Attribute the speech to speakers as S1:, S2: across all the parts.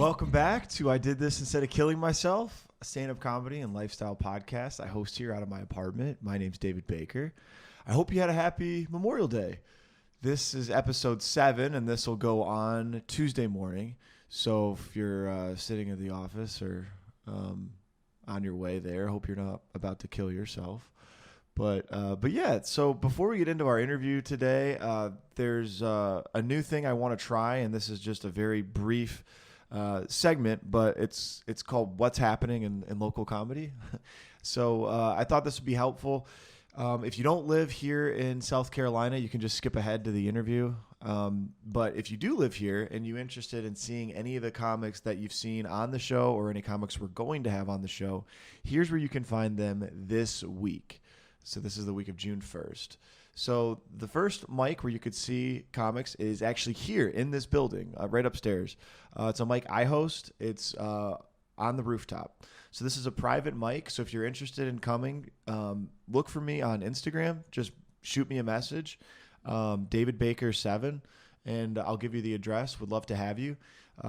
S1: Welcome back to I Did This Instead of Killing Myself, a stand-up comedy and lifestyle podcast I host here out of my apartment. My name's David Bakker. I hope you had a happy Memorial Day. This is episode 7, and this will go on Tuesday morning. So if you're sitting in the office or on your way there, I hope you're not about to kill yourself. But yeah, so before we get into our interview today, there's a new thing I want to try, and this is just a very brief segment, but it's called What's Happening in Local Comedy. So I thought this would be helpful. If you don't live here in South Carolina, you can just skip ahead to the interview. But if you do live here and you're interested in seeing any of the comics that you've seen on the show or any comics we're going to have on the show, here's where you can find them this week. So this is the week of June 1st. So the first mic where you could see comics is actually here in this building, right upstairs. It's a mic I host. It's on the rooftop. So this is a private mic. So if you're interested in coming, look for me on Instagram. Just shoot me a message, David Bakker 7, and I'll give you the address. Would love to have you.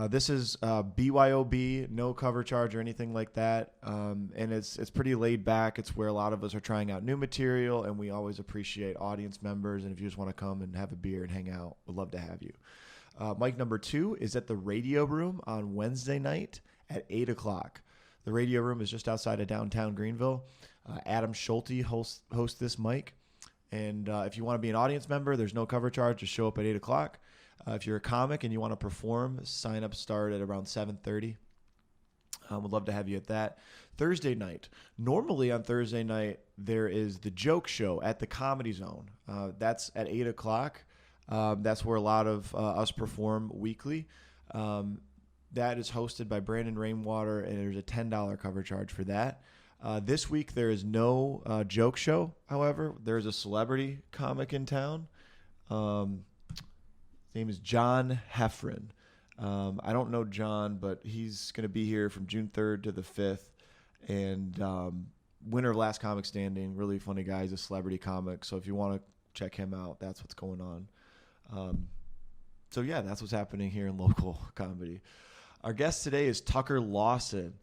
S1: This is BYOB, no cover charge or anything like that. And it's pretty laid back. It's where a lot of us are trying out new material, and we always appreciate audience members. And if you just want to come and have a beer and hang out, we'd love to have you. Mic number 2 is at the Radio Room on Wednesday night at 8 o'clock. The Radio Room is just outside of downtown Greenville. Adam Schulte hosts this mic. And if you want to be an audience member, there's no cover charge. Just show up at 8 o'clock. If you're a comic and you want to perform, sign-ups start at around 7:30. We'd love to have you at that. Thursday night. Normally on Thursday night, there is the joke show at the Comedy Zone. That's at 8 o'clock. That's where a lot of us perform weekly. That is hosted by Brandon Rainwater, and there's a $10 cover charge for that. This week, there is no joke show. However, there's a celebrity comic in town. His name is John Heffron. I don't know John, but he's going to be here from June 3rd to the 5th. And winner of Last Comic Standing, really funny guy. He's a celebrity comic. So if you want to check him out, that's what's going on. So yeah, that's what's happening here in local comedy. Our guest today is Tucker Lawson.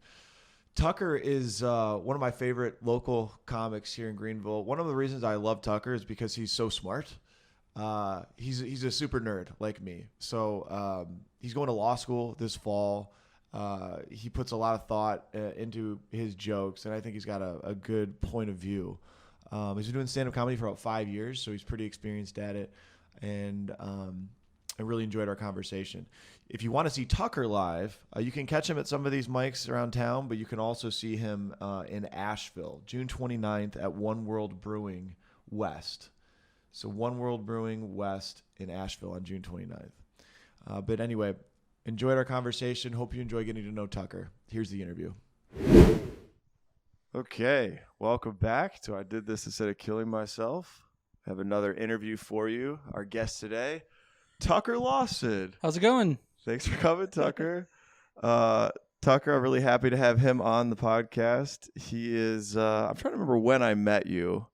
S1: Tucker is one of my favorite local comics here in Greenville. One of the reasons I love Tucker is because he's so smart. He's a super nerd like me. So he's going to law school this fall. He puts a lot of thought into his jokes, and I think he's got a good point of view. He's been doing stand-up comedy for about 5 years, so he's pretty experienced at it. And I really enjoyed our conversation. If you want to see Tucker live, you can catch him at some of these mics around town, but you can also see him in Asheville, June 29th at One World Brewing West. So One World Brewing West in Asheville on June 29th. But anyway, enjoyed our conversation. Hope you enjoy getting to know Tucker. Here's the interview. Okay, welcome back to I Did This Instead of Killing Myself. I have another interview for you. Our guest today, Tucker Lawson.
S2: How's it going?
S1: Thanks for coming, Tucker. Tucker, I'm really happy to have him on the podcast. He is, I'm trying to remember when I met you.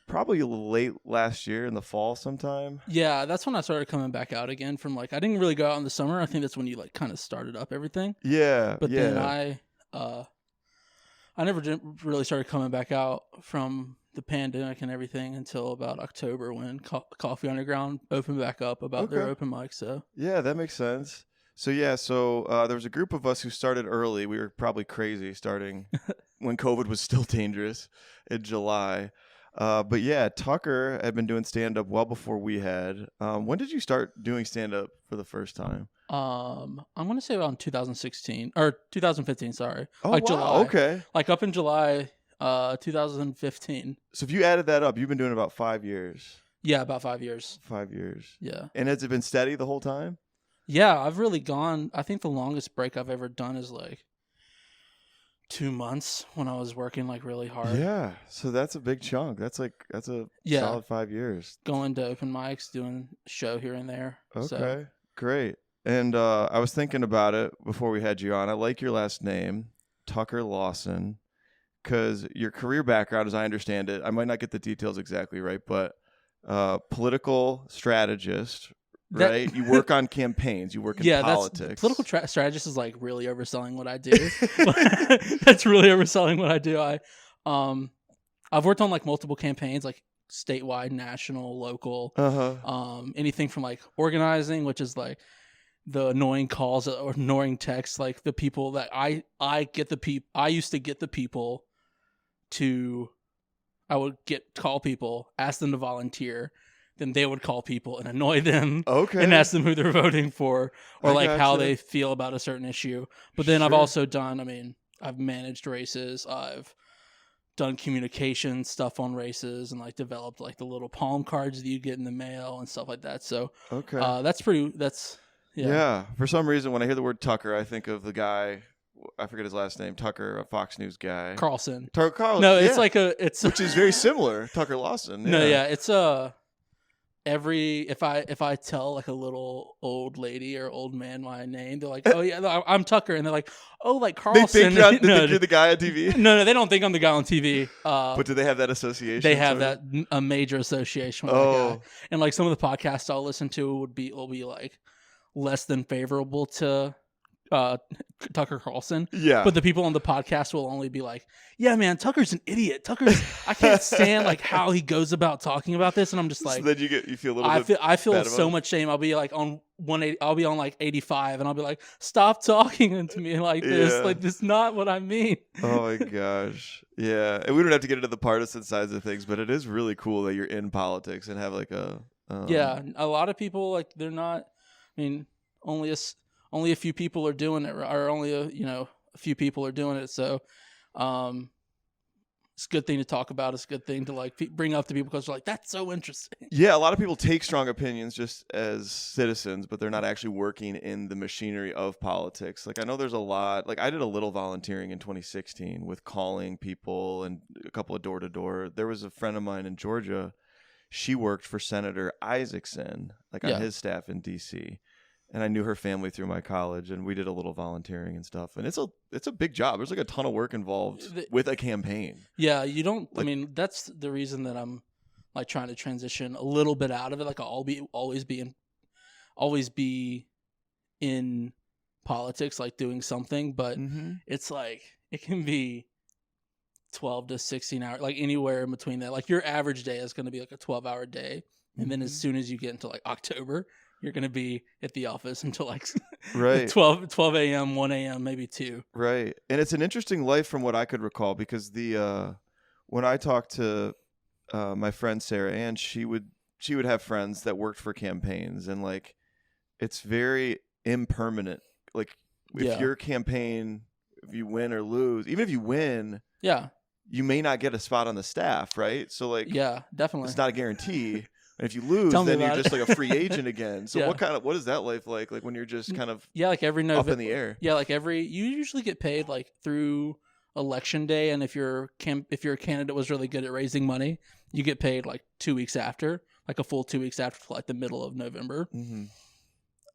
S1: Probably late last year in the fall sometime.
S2: Yeah, that's when I started coming back out again from I didn't really go out in the summer. I think that's when you kind of started up everything.
S1: Yeah.
S2: But then I never really started coming back out from the pandemic and everything until about October when Coffee Underground opened back up about their open mic. So
S1: yeah, that makes sense. So there was a group of us who started early. We were probably crazy starting when COVID was still dangerous in July. But yeah, Tucker had been doing stand-up well before we had. When did you start doing stand-up for the first time?
S2: I'm going to say around 2016 or 2015. Sorry.
S1: Oh, wow.
S2: July.
S1: Okay.
S2: Up in July, 2015.
S1: So if you added that up, you've been doing about 5 years.
S2: Yeah, about 5 years.
S1: 5 years.
S2: Yeah.
S1: And has it been steady the whole time?
S2: Yeah, I've really gone. I think the longest break I've ever done is 2 months when I was working really hard.
S1: Yeah. So that's a big chunk. That's a solid 5 years.
S2: Going to open mics, doing a show here and there.
S1: Okay.
S2: So.
S1: Great. And I was thinking about it before we had you on. I like your last name, Tucker Lawson, because your career background, as I understand it, I might not get the details exactly right, but political strategist, right? You work on campaigns. You work in politics.
S2: Political strategist is like really overselling what I do. That's really overselling what I do. I've worked on like multiple campaigns, like statewide, national, local, anything from like organizing, which is like the annoying calls or annoying texts, like the people that I used to get the people to, I would call people, ask them to volunteer, then they would call people and annoy them and ask them who they're voting for or like how they feel about a certain issue. But then I've also done, I've managed races. I've done communication stuff on races and like developed like the little palm cards that you get in the mail and stuff like that. So yeah.
S1: For some reason, when I hear the word Tucker, I think of the guy, I forget his last name, Tucker, a Fox News guy.
S2: Carlson.
S1: Carlson.
S2: No, it's like which
S1: is very similar. Tucker Lawson.
S2: No, it's if I tell like a little old lady or old man my name, they're like, oh yeah, I'm Tucker, and they're like, oh, like Carlson.
S1: They think you're the guy on TV.
S2: No, they don't think I'm the guy on TV.
S1: But do they have that association?
S2: They have a major association with that guy. And like some of the podcasts I'll listen to will be like less than favorable to Tucker Carlson.
S1: Yeah.
S2: But the people on the podcast will only be like, yeah, man, Tucker's an idiot. I can't stand like how he goes about talking about this. And I'm just like,
S1: so then you feel a little bit
S2: I feel so much shame. I'll be like on 180, I'll be on like 85 and I'll be like, stop talking to me like this.
S1: Yeah.
S2: Like, this is not what I mean.
S1: Oh my gosh. Yeah. And we don't have to get into the partisan sides of things, but it is really cool that you're in politics and have like a
S2: lot of people, like, they're not, only a few people are doing it, or only a few people are doing it. So, it's a good thing to talk about. It's a good thing to like bring up to people because they're like, that's so interesting.
S1: Yeah, a lot of people take strong opinions just as citizens, but they're not actually working in the machinery of politics. Like I know there's a lot. Like I did a little volunteering in 2016 with calling people and a couple of door to door. There was a friend of mine in Georgia. She worked for Senator Isaacson, like on his staff in D.C. And I knew her family through my college, and we did a little volunteering and stuff. And it's a big job. There's like a ton of work involved with a campaign.
S2: Yeah, you don't. Like, that's the reason that I'm like trying to transition a little bit out of it. Like I'll always be in politics, like doing something. But it's like it can be 12 to 16 hours, like anywhere in between that. Like your average day is going to be like a 12-hour day, and then as soon as you get into like October, you're going to be at the office until like 12 a.m., 1 a.m., maybe 2.
S1: Right. And it's an interesting life from what I could recall because when I talked to my friend Sarah Ann, she would have friends that worked for campaigns, and like it's very impermanent. Like if your campaign, if you win or lose, even if you win, you may not get a spot on the staff, right? So like
S2: definitely.
S1: It's not a guarantee. And if you lose, then you're just like a free agent again. So what is that life like? Like when you're just kind of
S2: like every
S1: up in the air?
S2: Yeah, like you usually get paid like through election day, and if your candidate was really good at raising money, you get paid like 2 weeks after, like a full 2 weeks after, like the middle of November. Mm-hmm.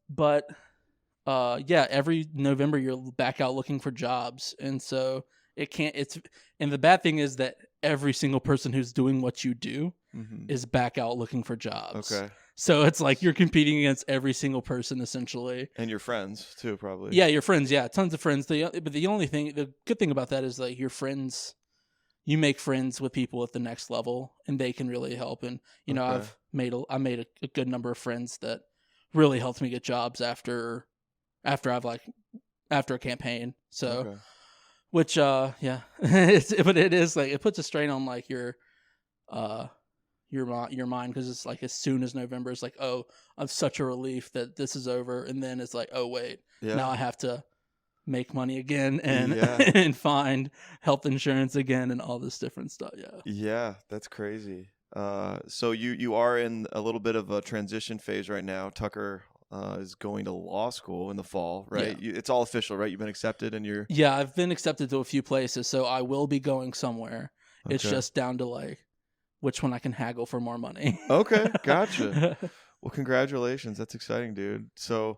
S2: But every November you're back out looking for jobs, and so and the bad thing is that every single person who's doing what you do is back out looking for jobs. Okay. So it's like you're competing against every single person essentially.
S1: And your friends too, probably.
S2: Yeah, your friends. Yeah, tons of friends. But the good thing about that is like your friends, you make friends with people at the next level, and they can really help. And I made a good number of friends that really helped me get jobs after a campaign. So. Which, but it is like it puts a strain on like your mind because it's like as soon as November is like, oh, I'm such a relief that this is over, and then it's like, oh wait, now I have to make money again and and find health insurance again and all this different stuff.
S1: Yeah, that's crazy. So you are in a little bit of a transition phase right now. Tucker is going to law school in the fall, right? Yeah. It's all official, right? You've been accepted and you're...
S2: Yeah, I've been accepted to a few places, so I will be going somewhere. Okay. It's just down to like which one I can haggle for more money.
S1: Okay, gotcha. Well, congratulations. That's exciting, dude. So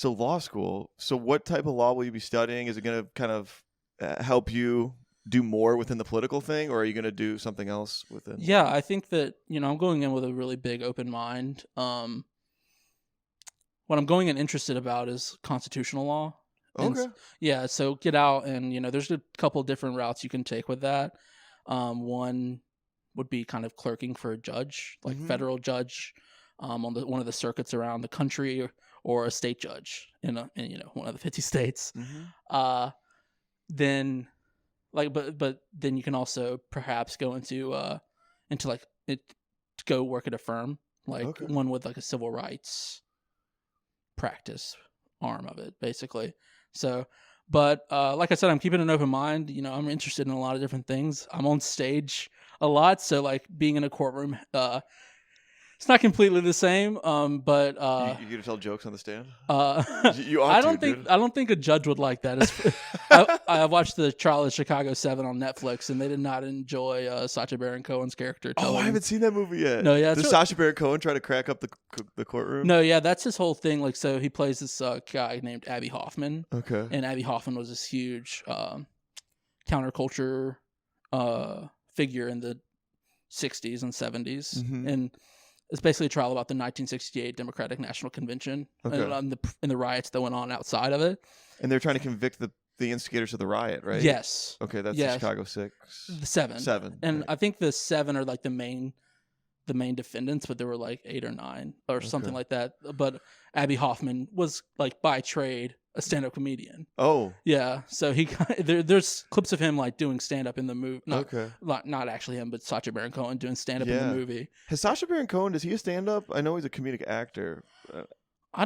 S1: law school. So what type of law will you be studying? Is it going to kind of help you do more within the political thing, or are you going to do something else within?
S2: Yeah, I think that, I'm going in with a really big open mind. what I'm going and interested about is constitutional law. And
S1: Okay.
S2: yeah, so get out and, there's a couple different routes you can take with that. One would be kind of clerking for a judge, like federal judge on one of the circuits around the country, or a state judge in one of the 50 states. Then but then you can also perhaps go into like to go work at a firm, like one with like a civil rights practice arm of it, basically. So, but like I said, I'm keeping an open mind. I'm interested in a lot of different things. I'm on stage a lot, so like being in a courtroom, it's not completely the same. But
S1: you get to tell jokes on the stand.
S2: You ought I don't think a judge would like that. I watched the trial of Chicago 7 on Netflix, and they did not enjoy Sacha Baron Cohen's character.
S1: Oh, I haven't seen that movie yet.
S2: No, yeah.
S1: Does Sacha Baron Cohen try to crack up the courtroom?
S2: No, yeah, that's his whole thing. Like, so he plays this guy named Abby Hoffman.
S1: Okay.
S2: And Abby Hoffman was this huge counterculture figure in the 60s and 70s. And it's basically a trial about the 1968 Democratic National Convention and the riots that went on outside of it. And
S1: they're trying to convict the instigators of the riot, right?
S2: Yes.
S1: Okay, that's the Chicago 6.
S2: The 7.
S1: 7.
S2: And
S1: right.
S2: I think the 7 are like the main defendants, but there were like 8 or 9 or something like that. But Abby Hoffman was like by trade a stand-up comedian.
S1: Oh.
S2: Yeah. So there's clips of him like doing stand-up in the movie. Not actually him, but Sacha Baron Cohen doing stand-up in the movie.
S1: Has Sacha Baron Cohen, does he a stand-up? I know he's a comedic actor.
S2: I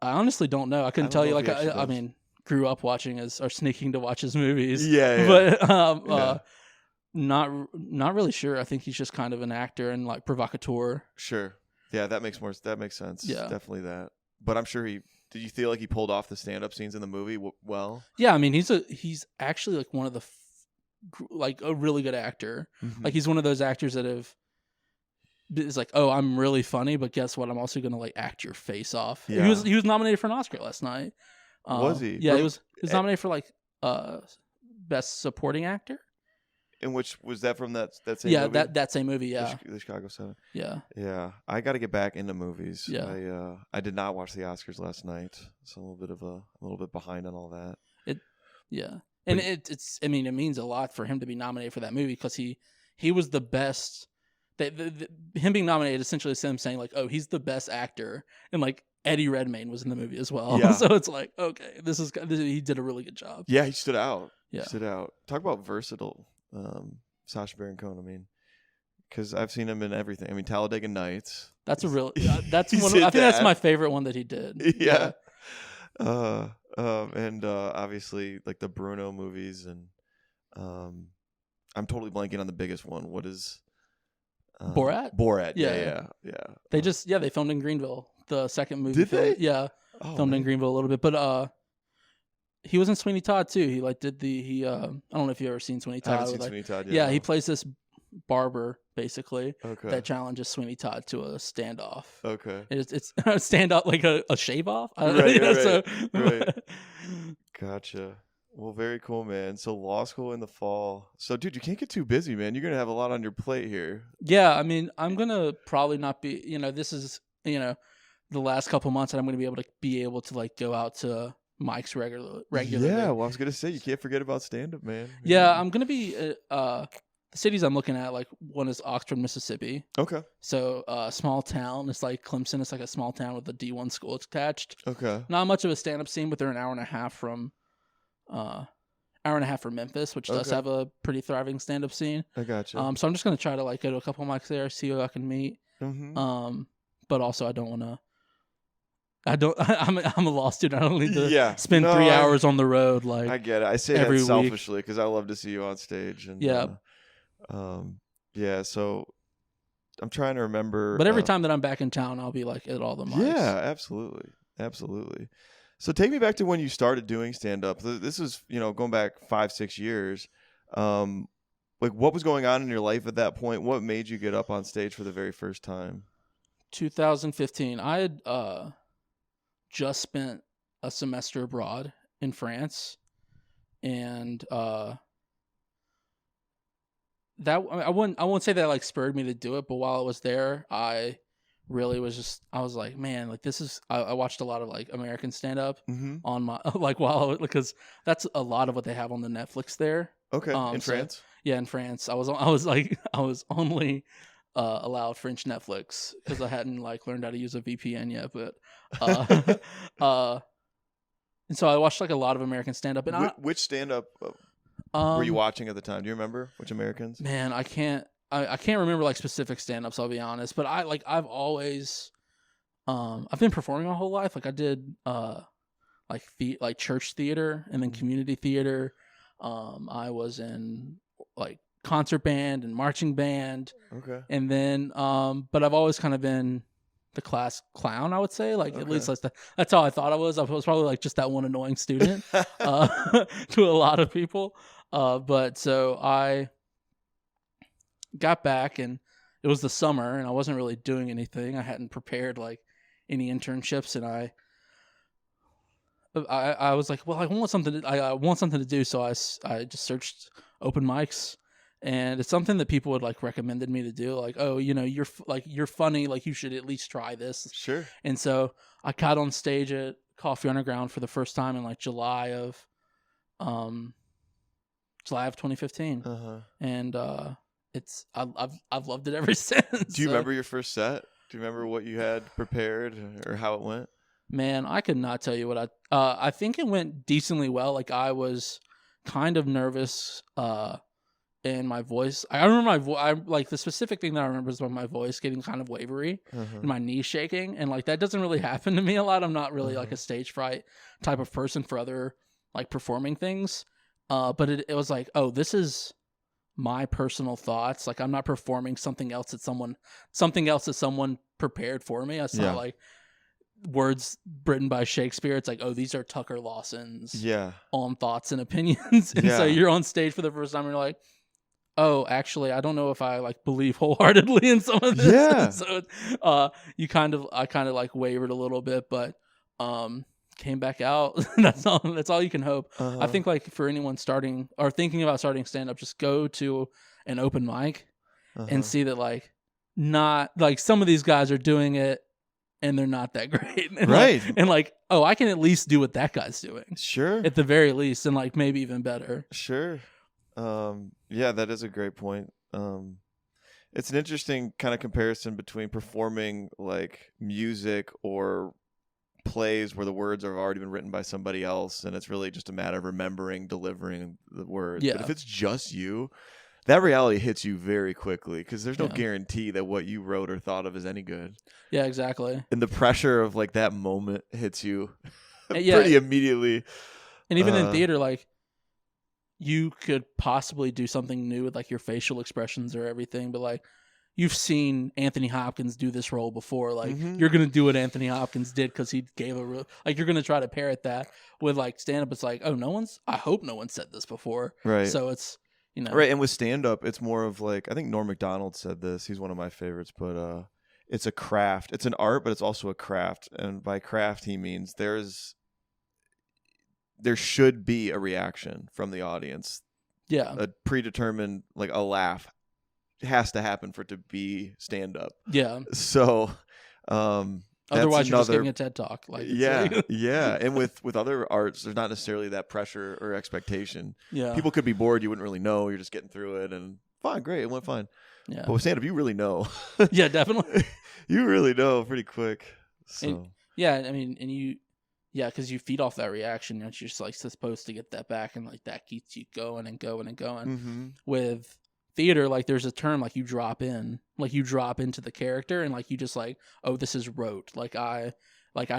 S2: honestly don't know. I couldn't tell you. Like, I mean, grew up watching or sneaking to watch his movies.
S1: Yeah.
S2: But not really sure. I think he's just kind of an actor and like provocateur.
S1: Sure. Yeah, that makes sense.
S2: Yeah.
S1: Definitely that. But I'm sure did you feel like he pulled off the stand-up scenes in the movie well?
S2: Yeah, I mean, he's actually like one of the like a really good actor. Like he's one of those actors that is like, oh, I'm really funny, but guess what? I'm also gonna like act your face off. Yeah. He was nominated for an Oscar last night.
S1: Was he?
S2: Yeah, he was nominated for like best supporting actor.
S1: In which was that from that same movie?
S2: Yeah, that same movie. Yeah,
S1: the Chicago 7.
S2: Yeah.
S1: I got to get back into movies.
S2: Yeah,
S1: I did not watch the Oscars last night, so a little bit behind on all that.
S2: And it's. I mean, it means a lot for him to be nominated for that movie because he was the best. Him being nominated essentially is him saying like, oh, he's the best actor, and like Eddie Redmayne was in the movie as well. Yeah. So it's like, okay, he did a really good job.
S1: Yeah, he stood out.
S2: Yeah,
S1: he stood out. Talk about versatile. Sacha Baron Cohen. I mean, because I've seen him in everything. I mean, Talladega Nights.
S2: That's a real. That's one. I think that's my favorite one that he did.
S1: Yeah. And obviously like the Bruno movies, and I'm totally blanking on the biggest one. What is
S2: Borat?
S1: Borat. Yeah.
S2: They filmed in Greenville. The second movie.
S1: Did they?
S2: Yeah. Filmed in Greenville a little bit, but he was in Sweeney Todd too. He like did I don't know if you've ever seen Sweeney Todd.
S1: I haven't seen Sweeney Todd yet.
S2: Yeah, he plays this barber basically
S1: that
S2: challenges Sweeney Todd to a standoff.
S1: Okay.
S2: It's a standoff, like a shave off.
S1: Right. Gotcha. Well, very cool, man. So law school in the fall. So, dude, you can't get too busy, man. You're going to have a lot on your plate here.
S2: Yeah, I mean, I'm going to probably not be, this is, the last couple months that I'm going to be able to like go out to mics regularly.
S1: Yeah, well, I was going to say, you can't forget about stand-up, man.
S2: Yeah, I'm going to be, the cities I'm looking at, like one is Oxford, Mississippi.
S1: Okay.
S2: So, small town. It's like Clemson. It's like a small town with a D1 school attached.
S1: Okay.
S2: Not much of a stand-up scene, but they're an hour and a half from Memphis, which does have a pretty thriving stand-up scene.
S1: I gotcha.
S2: So I'm just gonna try to like go to a couple of mics there, see who I can meet. But also I don't want to. I'm a law student. I don't need to spend 3 hours on the road. Like,
S1: I get it. I say that selfishly because I love to see you on stage. And So I'm trying to remember.
S2: But every time that I'm back in town, I'll be like at all the mics.
S1: Yeah, absolutely. So take me back to when you started doing stand-up. This is, going back 5-6 years. Like, what was going on in your life at that point? What made you get up on stage for the very first time? 2015.
S2: I had just spent a semester abroad in France, and that I won't say that like spurred me to do it, but while I was there, I really was just, I was like, man, like this is, I watched a lot of like American stand up on my, like because that's a lot of what they have on the Netflix there.
S1: Okay. In France?
S2: Yeah, in France. I was only allowed French Netflix because I hadn't like learned how to use a VPN yet. But and so I watched like a lot of American stand up. And
S1: which stand up were you watching at the time? Do you remember which Americans?
S2: Man, I can't remember like specific stand ups, I'll be honest. But I've always I've been performing my whole life. Like I did like church theater and then community theater. I was in like concert band and marching band.
S1: Okay.
S2: And then but I've always kind of been the class clown, I would say. Like at least that's how I thought I was. I was probably like just that one annoying student to a lot of people. But so I got back and it was the summer and I wasn't really doing anything. I hadn't prepared like any internships, and I was like, well, I want something to do. So I just searched open mics, and it's something that people would like recommended me to do. Like, oh, you know, you're funny. Like you should at least try this.
S1: Sure.
S2: And so I got on stage at Coffee Underground for the first time in like July of 2015. And I've loved it ever since.
S1: Do you remember your first set? Do you remember what you had prepared or how it went?
S2: Man, I could not tell you what I think it went decently well. Like I was kind of nervous and my voice, I remember like the specific thing that I remember is my voice getting kind of wavery and my knees shaking, and like that doesn't really happen to me a lot. I'm not really like a stage fright type of person for other like performing things. But it was like, oh, this is my personal thoughts. Like I'm not performing something else that someone prepared for me. It's not like words written by Shakespeare. It's like, oh, these are Tucker Lawson's own thoughts and opinions. And so you're on stage for the first time and you're like, oh, actually, I don't know if I like believe wholeheartedly in some of this. Yeah. So I kind of like wavered a little bit, but came back out. That's all you can hope. I think like for anyone starting or thinking about starting stand up, just go to an open mic and see that like not like some of these guys are doing it and they're not that great. And
S1: right.
S2: Like, oh, I can at least do what that guy's doing.
S1: Sure.
S2: At the very least, and like maybe even better.
S1: Sure. Yeah, that is a great point. It's an interesting kind of comparison between performing like music or plays where the words have already been written by somebody else and it's really just a matter of delivering the words. Yeah. But if it's just you, that reality hits you very quickly because there's no guarantee that what you wrote or thought of is any good. Yeah,
S2: exactly.
S1: And the pressure of like that moment hits you pretty immediately.
S2: And even in theater, like you could possibly do something new with like your facial expressions or everything, but like you've seen Anthony Hopkins do this role before. Like you're going to do what Anthony Hopkins did because he gave like you're going to try to parrot that with like stand up. It's like, oh, I hope no one said this before.
S1: Right.
S2: So it's, you know.
S1: Right. And with stand up, it's more of like, I think Norm Macdonald said this. He's one of my favorites, but it's a craft. It's an art, but it's also a craft. And by craft, he means there should be a reaction from the audience.
S2: Yeah.
S1: A predetermined, like a laugh has to happen for it to be stand up.
S2: Yeah.
S1: So,
S2: otherwise you're just giving a TED talk. Like,
S1: yeah. And with other arts, there's not necessarily that pressure or expectation. Yeah. People could be bored. You wouldn't really know. You're just getting through it and fine. Great. It went fine. Yeah. But with stand up, you really know.
S2: Yeah, definitely.
S1: You really know pretty quick. So.
S2: Because you feed off that reaction, and you're just like supposed to get that back, and like that keeps you going and going and going. With theater, like there's a term like you drop into the character, and like you just like, oh, this is rote. Like I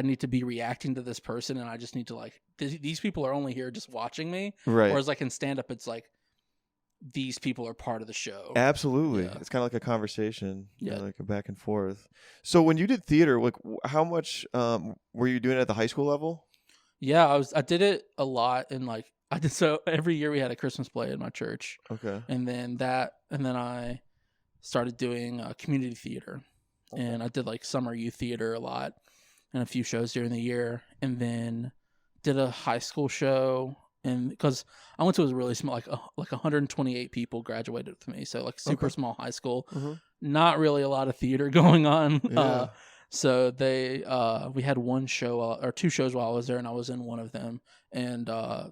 S2: need to be reacting to this person, and I just need to like these people are only here just watching me.
S1: Right.
S2: Whereas like in stand up, it's like these people are part of the show.
S1: Absolutely. Yeah. It's kind of like a conversation, like a back and forth. So when you did theater, like how much were you doing it at the high school level?
S2: Yeah, I did it a lot, and so every year we had a Christmas play in my church.
S1: Okay.
S2: And then I started doing community theater. Okay. And I did like summer youth theater a lot and a few shows during the year, and then did a high school show and because I went to a really small, like 128 people graduated with me, so like super small high school, not really a lot of theater going on.
S1: Yeah.
S2: So we had one show or two shows while I was there, and I was in one of them, and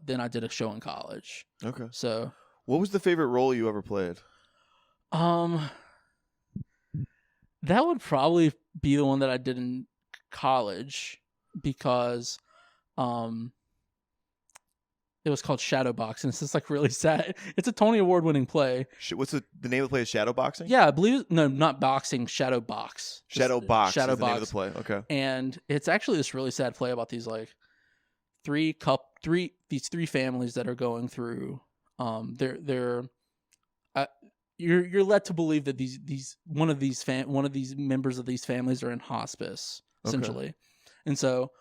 S2: then I did a show in college.
S1: Okay.
S2: So,
S1: what was the favorite role you ever played?
S2: That would probably be the one that I did in college because, it was called Shadowboxing. It's just like really sad. It's a Tony Award winning play.
S1: What's the name of the play? Is Shadowboxing?
S2: Yeah, I believe no, not boxing. Shadowbox.
S1: Shadowbox.
S2: Shadowbox.
S1: Is the name of the play. Okay.
S2: And it's actually this really sad play about these like three families that are going through. You're led to believe that one of these members of these families are in hospice essentially, and so.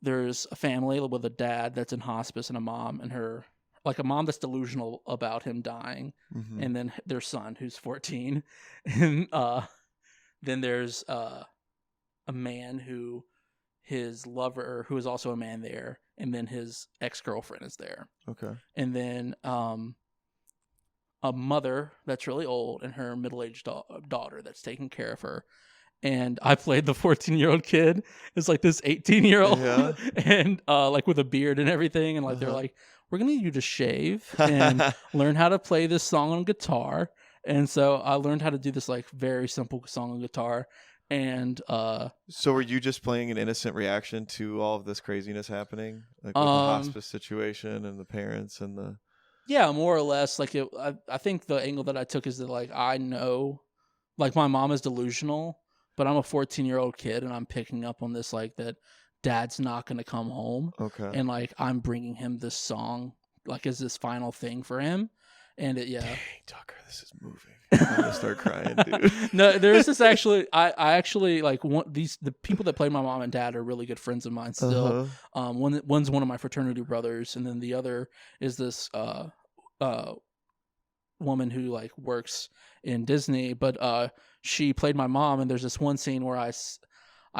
S2: There's a family with a dad that's in hospice and a mom and a mom that's delusional about him dying. And then their son who's 14. And then there's a man who his lover, who is also a man there. And then his ex-girlfriend is there. Okay. And then a mother that's really old and her middle-aged daughter that's taking care of her. And I played the 14-year-old kid. It's like this 18-year-old, and like with a beard and everything. And like they're like, "We're gonna need you to shave and learn how to play this song on guitar." And so I learned how to do this like very simple song on guitar. And
S1: so were you just playing an innocent reaction to all of this craziness happening, like with the hospice situation and the parents and the?
S2: Yeah, more or less. Like I think the angle that I took is that like I know, like my mom is delusional. But I'm a 14-year-old kid, and I'm picking up on this, like, that dad's not going to come home. Okay. And, like, I'm bringing him this song, like, as this final thing for him. And, Dang,
S1: Tucker, this is moving. I'm going to start crying, dude.
S2: No, there's this actually, I actually, like, the people that play my mom and dad are really good friends of mine still. One's one of my fraternity brothers, and then the other is this woman who, like, works in Disney, but she played my mom, and there's this one scene where I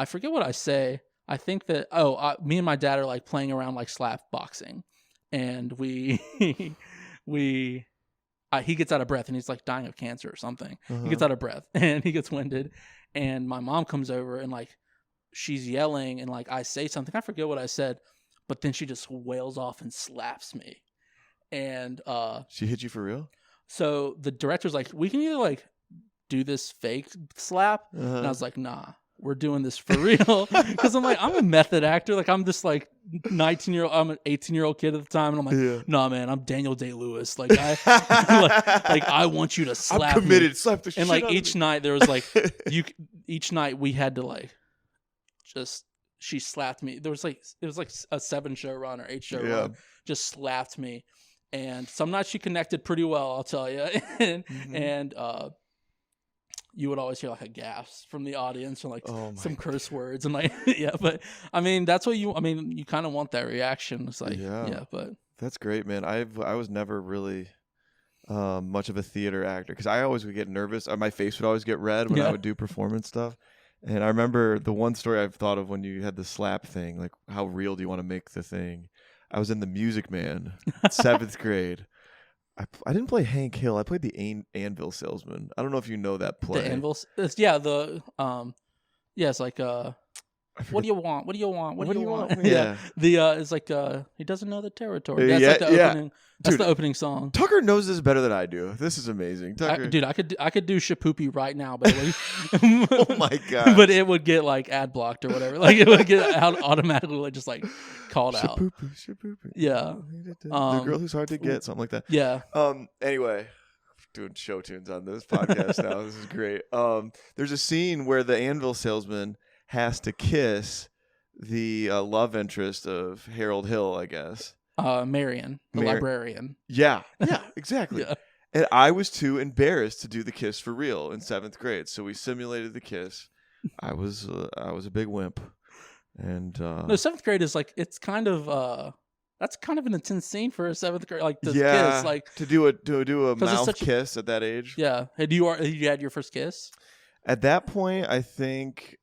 S2: forget what I say. I think that me and my dad are like playing around like slap boxing, and he gets out of breath, and he's like dying of cancer or something. He gets out of breath and he gets winded, and my mom comes over and like she's yelling, and like I say something, I forget what I said, but then she just wails off and slaps me, and
S1: she hit you for real.
S2: So the director's like, we can either like do this fake slap, and I was like, nah, we're doing this for real, because I'm a method actor, like I'm this like 19-year-old, I'm an 18-year-old kid at the time, and I'm like, nah, man, I'm Daniel Day-Lewis, like I like I want you to slap.
S1: I'm committed.
S2: Me.
S1: Slap the shit.
S2: And like
S1: out
S2: each
S1: of me.
S2: night there was like each night we had to like she slapped me. There was like it was like a 7-show run or 8-show run, just slapped me, and some nights she connected pretty well, I'll tell you, and you would always hear like a gasp from the audience or like some curse words and like but I mean that's what you kind of want that reaction. It's like but
S1: that's great, man. I was never really much of a theater actor because I always would get nervous. My face would always get red when I would do performance stuff. And I remember the one story I've thought of when you had the slap thing, like how real do you want to make the thing? I was in The Music Man, 7th grade. I didn't play Hank Hill. I played the Anvil Salesman. I don't know if you know that play.
S2: The Anvil, it's like what do you want? What do you want? What do you want?
S1: Yeah.
S2: It's like he doesn't know the territory. That's like the opening. That's the opening song.
S1: Tucker knows this better than I do. This is amazing, Tucker.
S2: I could do Shapoopy right now, but
S1: oh my god!
S2: But it would get like ad blocked or whatever. Like it would get automatically like, just like called out.
S1: Shapoopy.
S2: Yeah.
S1: The girl who's hard to get, something like that.
S2: Yeah.
S1: Anyway, doing show tunes on this podcast now. This is great. There's a scene where the Anvil Salesman has to kiss the love interest of Harold Hill, I guess.
S2: Marion, the librarian.
S1: Yeah, exactly. Yeah. And I was too embarrassed to do the kiss for real in 7th grade, so we simulated the kiss. I was a big wimp, and no,
S2: 7th grade is like it's kind of that's kind of an intense scene for a 7th grade, like this kiss, like
S1: to do a mouth kiss at that age.
S2: Yeah, had you had your first kiss?
S1: At that point, I think.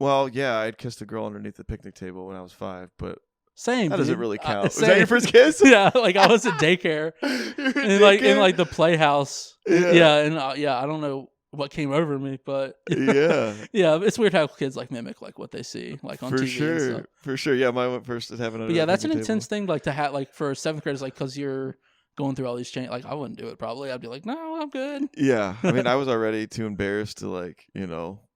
S1: Well, yeah, I'd kissed a girl underneath the picnic table when I was 5, but
S2: Same.
S1: That doesn't
S2: dude.
S1: really count. Was
S2: Same.
S1: that your first kiss?
S2: Yeah, like I was at daycare, in like the playhouse.
S1: Yeah.
S2: And I don't know what came over me, but
S1: Yeah.
S2: yeah, it's weird how kids like mimic like what they see like on
S1: For
S2: TV.
S1: sure.
S2: And stuff.
S1: For sure. Yeah, mine went first at having.
S2: But yeah, that's an intense thing like to have like for 7th graders like because you're going through all these changes. Like I wouldn't do it probably. I'd be like, no, I'm good.
S1: Yeah, I mean, I was already too embarrassed to like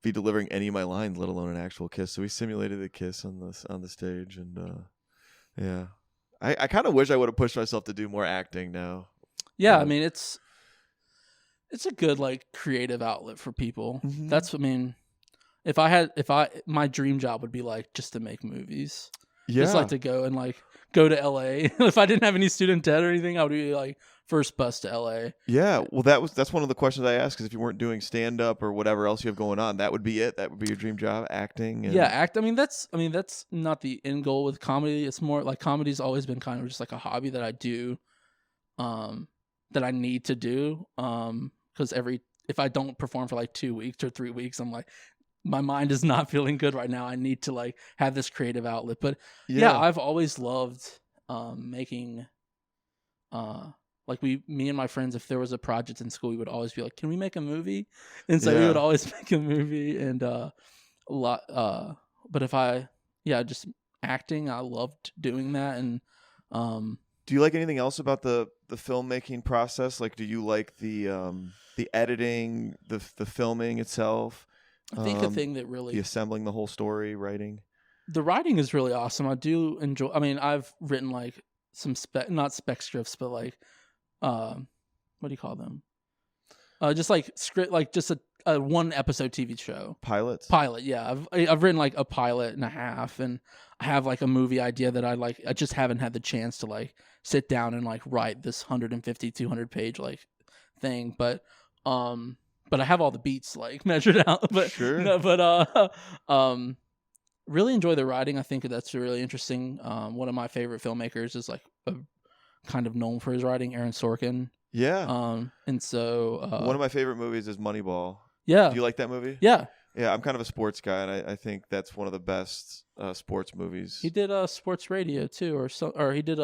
S1: be delivering any of my lines, let alone an actual kiss. So we simulated a kiss on the stage, and yeah, I kind of wish I would have pushed myself to do more acting now.
S2: Yeah, I mean it's a good like creative outlet for people.
S1: Mm-hmm.
S2: That's I mean, my dream job would be like just to make movies.
S1: Yeah,
S2: Just like to go and like go to LA. If I didn't have any student debt or anything, I would be like first bus to LA.
S1: Yeah, well, that's one of the questions I asked because if you weren't doing stand up or whatever else you have going on, that would be it. That would be your dream job, acting. And...
S2: Yeah, I mean that's not the end goal with comedy. It's more like comedy's always been kind of just like a hobby that I do, that I need to do. Because if I don't perform for like 2 weeks or 3 weeks, I'm like, my mind is not feeling good right now. I need to like have this creative outlet. But yeah I've always loved making like me and my friends, if there was a project in school, we would always be like, can we make a movie? And so we would always make a movie and a lot but if just acting, I loved doing that. And
S1: do you like anything else about the filmmaking process? Like, do you like the editing, the filming itself?
S2: I think the thing that really...
S1: The assembling the whole story, writing? The
S2: writing is really awesome. I do enjoy... I mean, I've written, like, some not spec scripts, but, like, what do you call them? Just, like, script... Like, just a one-episode TV show.
S1: Pilots?
S2: Pilot, yeah. I've written, like, a pilot and a half, and I have, like, a movie idea that I just haven't had the chance to, like, sit down and, like, write this 150, 200-page, like, thing. But I have all the beats like measured out. But
S1: sure.
S2: Really enjoy the writing. I think that's really interesting. One of my favorite filmmakers is like kind of known for his writing, Aaron Sorkin.
S1: Yeah.
S2: And so
S1: one of my favorite movies is Moneyball.
S2: Yeah.
S1: Do you like that movie?
S2: Yeah.
S1: Yeah, I'm kind of a sports guy, and I think that's one of the best sports movies.
S2: He did sports radio too, or he did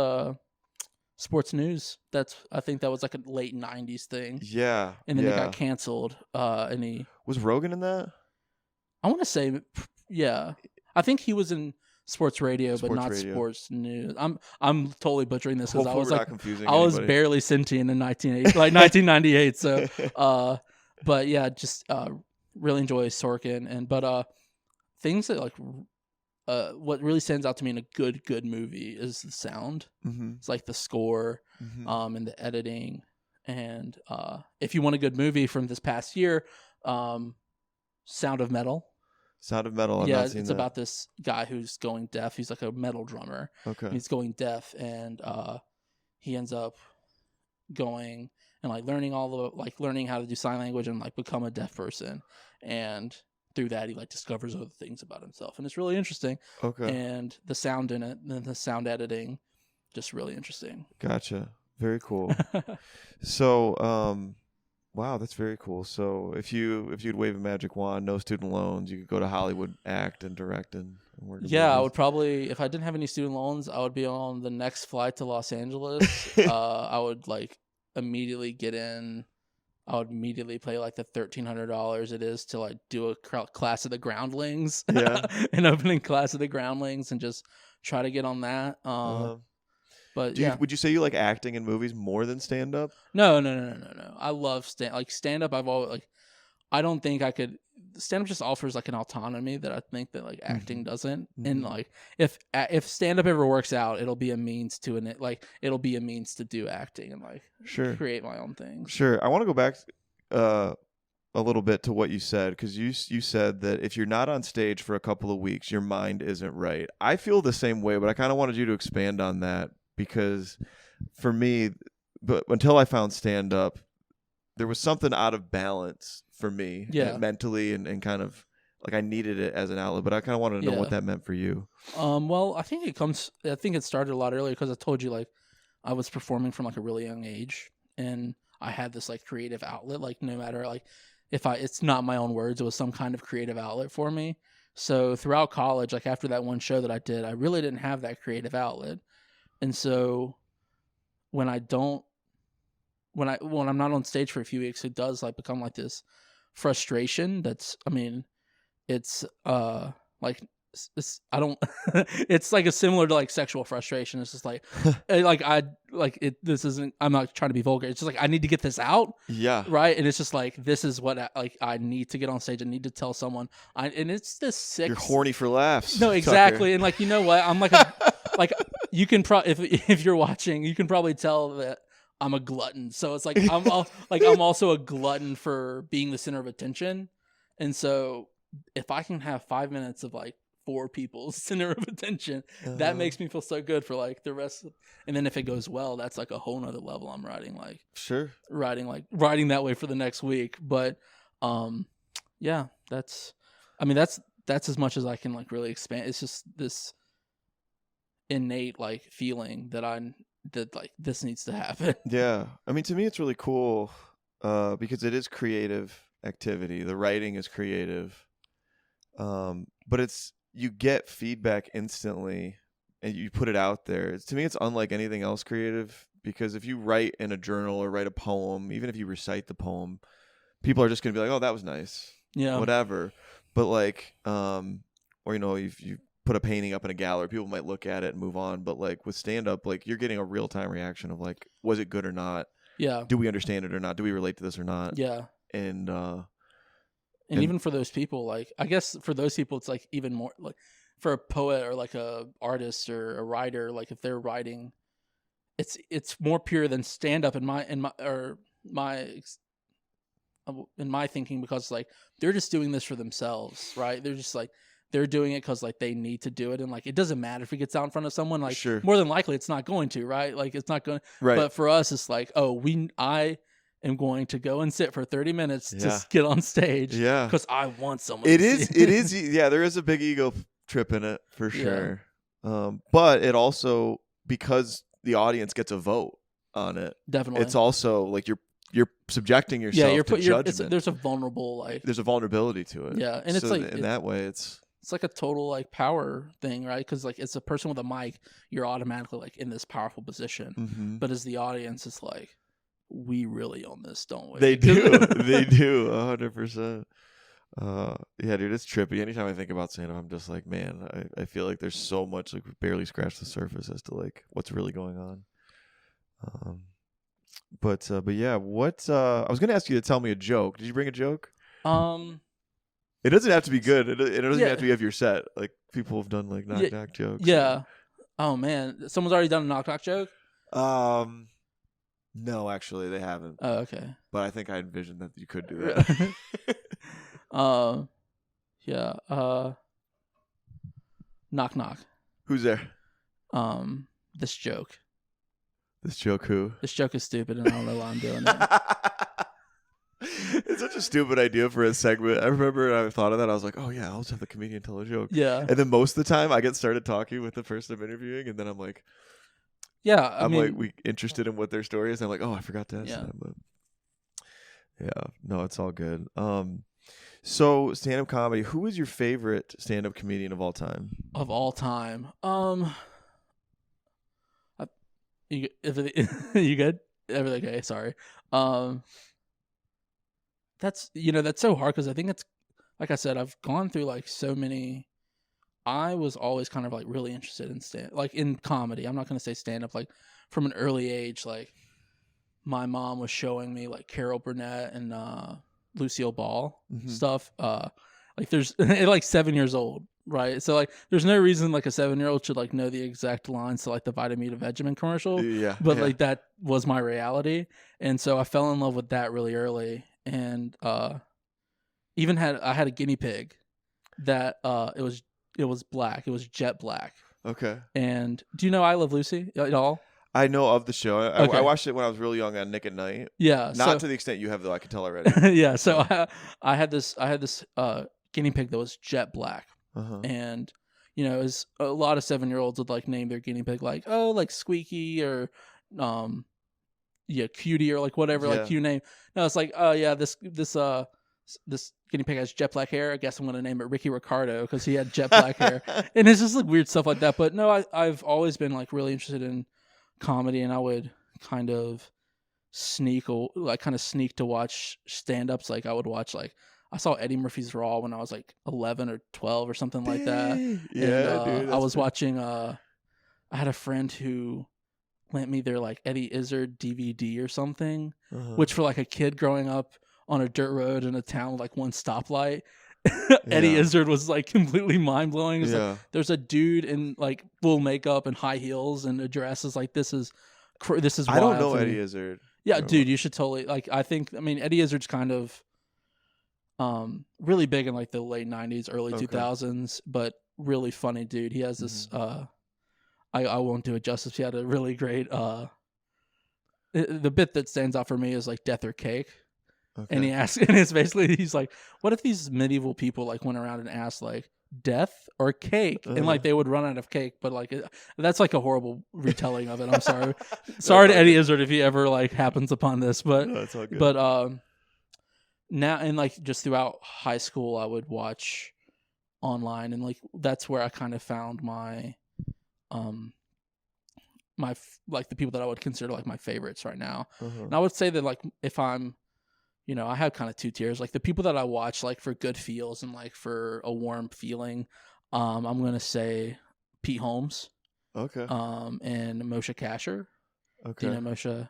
S2: sports news. I think that was like a late 90s thing.
S1: Yeah.
S2: And then it got canceled. And he
S1: was Rogan in that?
S2: I want to say, yeah. I think he was in sports radio, but not sports news. I'm totally butchering this because I was like, I was barely sentient in 1998. So, but yeah, just really enjoy Sorkin but things that like. What really stands out to me in a good movie is the sound. Mm-hmm. It's like the score, and the editing. And if you want a good movie from this past year, Sound of Metal.
S1: Sound of Metal. I've not seen
S2: it's
S1: that.
S2: About this guy who's going deaf. He's like a metal drummer.
S1: Okay.
S2: He's going deaf, and he ends up going and like learning learning how to do sign language and like become a deaf person. And through that, he like discovers other things about himself, and it's really interesting.
S1: Okay.
S2: And the sound in it, and the sound editing, just really interesting.
S1: Gotcha. Very cool. So, wow, that's very cool. So, if you'd wave a magic wand, no student loans, you could go to Hollywood, act and direct and work.
S2: Yeah, I would probably, if I didn't have any student loans, I would be on the next flight to Los Angeles. I would like immediately get in. I would immediately pay like the $1,300 it is to like do a class of the Groundlings, an opening class of the Groundlings, and just try to get on that. But
S1: would you say you like acting in movies more than stand up?
S2: No. I love stand up. I've always like. I don't think I could. Stand up just offers like an autonomy that I think that like acting doesn't. And like if stand up ever works out, it'll be a means to it'll be a means to do acting and like create my own things.
S1: Sure. I want to go back a little bit to what you said, because you said that if you're not on stage for a couple of weeks, your mind isn't right. I feel the same way, but I kind of wanted you to expand on that, because for me, but until I found stand up, there was something out of balance for me, mentally, and kind of like I needed it as an outlet, but I kind of wanted to know what that meant for you.
S2: Well, I think it started a lot earlier, because I told you like I was performing from like a really young age, and I had this like creative outlet, like no matter like it's not my own words, it was some kind of creative outlet for me. So throughout college, like after that one show that I did, I really didn't have that creative outlet. And so when I'm not on stage for a few weeks, it does like become like this frustration. It's like I don't it's like a similar to like sexual frustration. It's just like this isn't, I'm not trying to be vulgar, it's just like I need to get this out, right? And it's just like this is what I need to get on stage. I need to tell someone. And it's this sick,
S1: you're horny for laughs.
S2: No, exactly.
S1: Tucker.
S2: And like, you know what, I'm like like you can if you're watching, you can probably tell that I'm a glutton. So it's like I'm also a glutton for being the center of attention. And so if I can have 5 minutes of like 4 people's center of attention, that makes me feel so good for like the rest and then if it goes well, that's like a whole nother level. I'm riding that way for the next week. But yeah, that's as much as I can like really expand. It's just this innate like feeling that like this needs to happen.
S1: Yeah, I mean, to me it's really cool because it is creative activity. The writing is creative, but you get feedback instantly and you put it out there. To me, it's unlike anything else creative, because if you write in a journal or write a poem, even if you recite the poem, people are just going to be like, oh, that was nice. Yeah. Whatever. But like, or, if you put a painting up in a gallery, people might look at it and move on. But like with stand-up, like you're getting a real-time reaction of like, was it good or not? Yeah. Do we understand it or not? Do we relate to this or not? Yeah. And even for those people, like, I guess for those people, it's like even more like for a poet or like a artist or a writer, like if they're writing, it's more pure than stand up in my thinking, because like they're just doing this for themselves, right? They're just like, they're doing it because like they need to do it, and like it doesn't matter if it gets out in front of someone, like more than likely it's not going to, right? Like it's not going, right? But for us, it's like, I am going to go and sit for 30 minutes to get on stage, because I want someone. It is, yeah. There is a big ego trip in it for sure, but it also, because the audience gets a vote on it. Definitely, it's also like you're subjecting yourself to judgment.
S2: There's a
S1: vulnerability to it.
S2: Yeah, and it's
S1: so
S2: like
S1: in that way, it's
S2: like a total like power thing, right? Because like it's a person with a mic, you're automatically like in this powerful position. Mm-hmm. But as the audience, it's like, we really own this, don't we?
S1: They do. They do 100%. Yeah, dude, it's trippy. Anytime I think about stand-up, I'm just like, man, I feel like there's so much, like we barely scratched the surface as to like what's really going on. But yeah, I was gonna ask you to tell me a joke. Did you bring a joke? It doesn't have to be good. It doesn't have to be of your set. Like people have done like knock jokes. Yeah.
S2: Oh man, someone's already done a knock joke.
S1: No, actually, they haven't.
S2: Oh, okay.
S1: But I think I envisioned that you could do that.
S2: Yeah. Knock.
S1: Who's there?
S2: This joke.
S1: This joke who?
S2: This joke is stupid, and I don't know why I'm doing it.
S1: It's such a stupid idea for a segment. I remember I thought of that. I was like, oh yeah, I'll just have the comedian tell a joke. Yeah. And then most of the time I get started talking with the person I'm interviewing, and then I'm like, yeah, I'm like interested in what their story is. I'm like, oh, I forgot to ask that. But yeah, no, it's all good. So stand-up comedy. Who is your favorite stand-up comedian of all time?
S2: Of all time, you good? Everything okay? Sorry. That's so hard, because I think it's, like I said, I've gone through like so many. I was always kind of like really interested in in comedy. I'm not going to say stand up. Like from an early age, like my mom was showing me like Carol Burnett and Lucille Ball stuff. Like there's like 7 years old, right? So like there's no reason like a 7-year-old should like know the exact lines to like the Vitamita Vegemin commercial. Yeah. But like that was my reality, and so I fell in love with that really early. And I had a guinea pig that it was black. It was jet black. Okay. And do you know I Love Lucy at all?
S1: I know of the show. I watched it when I was really young on Nick at Night. Yeah. Not to the extent you have, though. I can tell already.
S2: Yeah. So I had this guinea pig that was jet black. Uh-huh. And it was a lot of 7-year-olds would like name their guinea pig like, oh, like Squeaky or Cutie or like whatever like cute name. No, it's like, oh yeah, this this guinea pig has jet black hair. I guess I'm going to name it Ricky Ricardo because he had jet black hair. And it's just like weird stuff like that. But no, I've always been like really interested in comedy, and I would kind of sneak to watch stand-ups. Like I would watch I saw Eddie Murphy's Raw when I was like 11 or 12 or something like that.
S1: Yeah,
S2: and,
S1: dude.
S2: I was watching. I had a friend who lent me their like Eddie Izzard DVD or something, which for like a kid growing up on a dirt road in a town with like one stoplight, Eddie Izzard was like completely mind blowing. It's like there's a dude in like full makeup and high heels and a dress. Is like this is wild.
S1: I don't know Eddie Izzard.
S2: Yeah, dude, you should totally Eddie Izzard's kind of really big in like the late 90s, early 2000s, but really funny dude. He has this I won't do it justice. He had a really great the bit that stands out for me is like Death or Cake. Okay. And it's basically he's like, what if these medieval people like went around and asked like death or cake, and like they would run out of cake, but like that's like a horrible retelling of it. I'm sorry, sorry to Eddie Izzard if he ever like happens upon this, but no, it's all good. But now and like just throughout high school, I would watch online, and like that's where I kind of found my like the people that I would consider like my favorites right now. And I would say that like if I'm I have kind of two tiers. Like the people that I watch like for good feels and like for a warm feeling, I'm gonna say Pete Holmes. Okay. And Moshe Kasher. Okay. Do you know Moshe?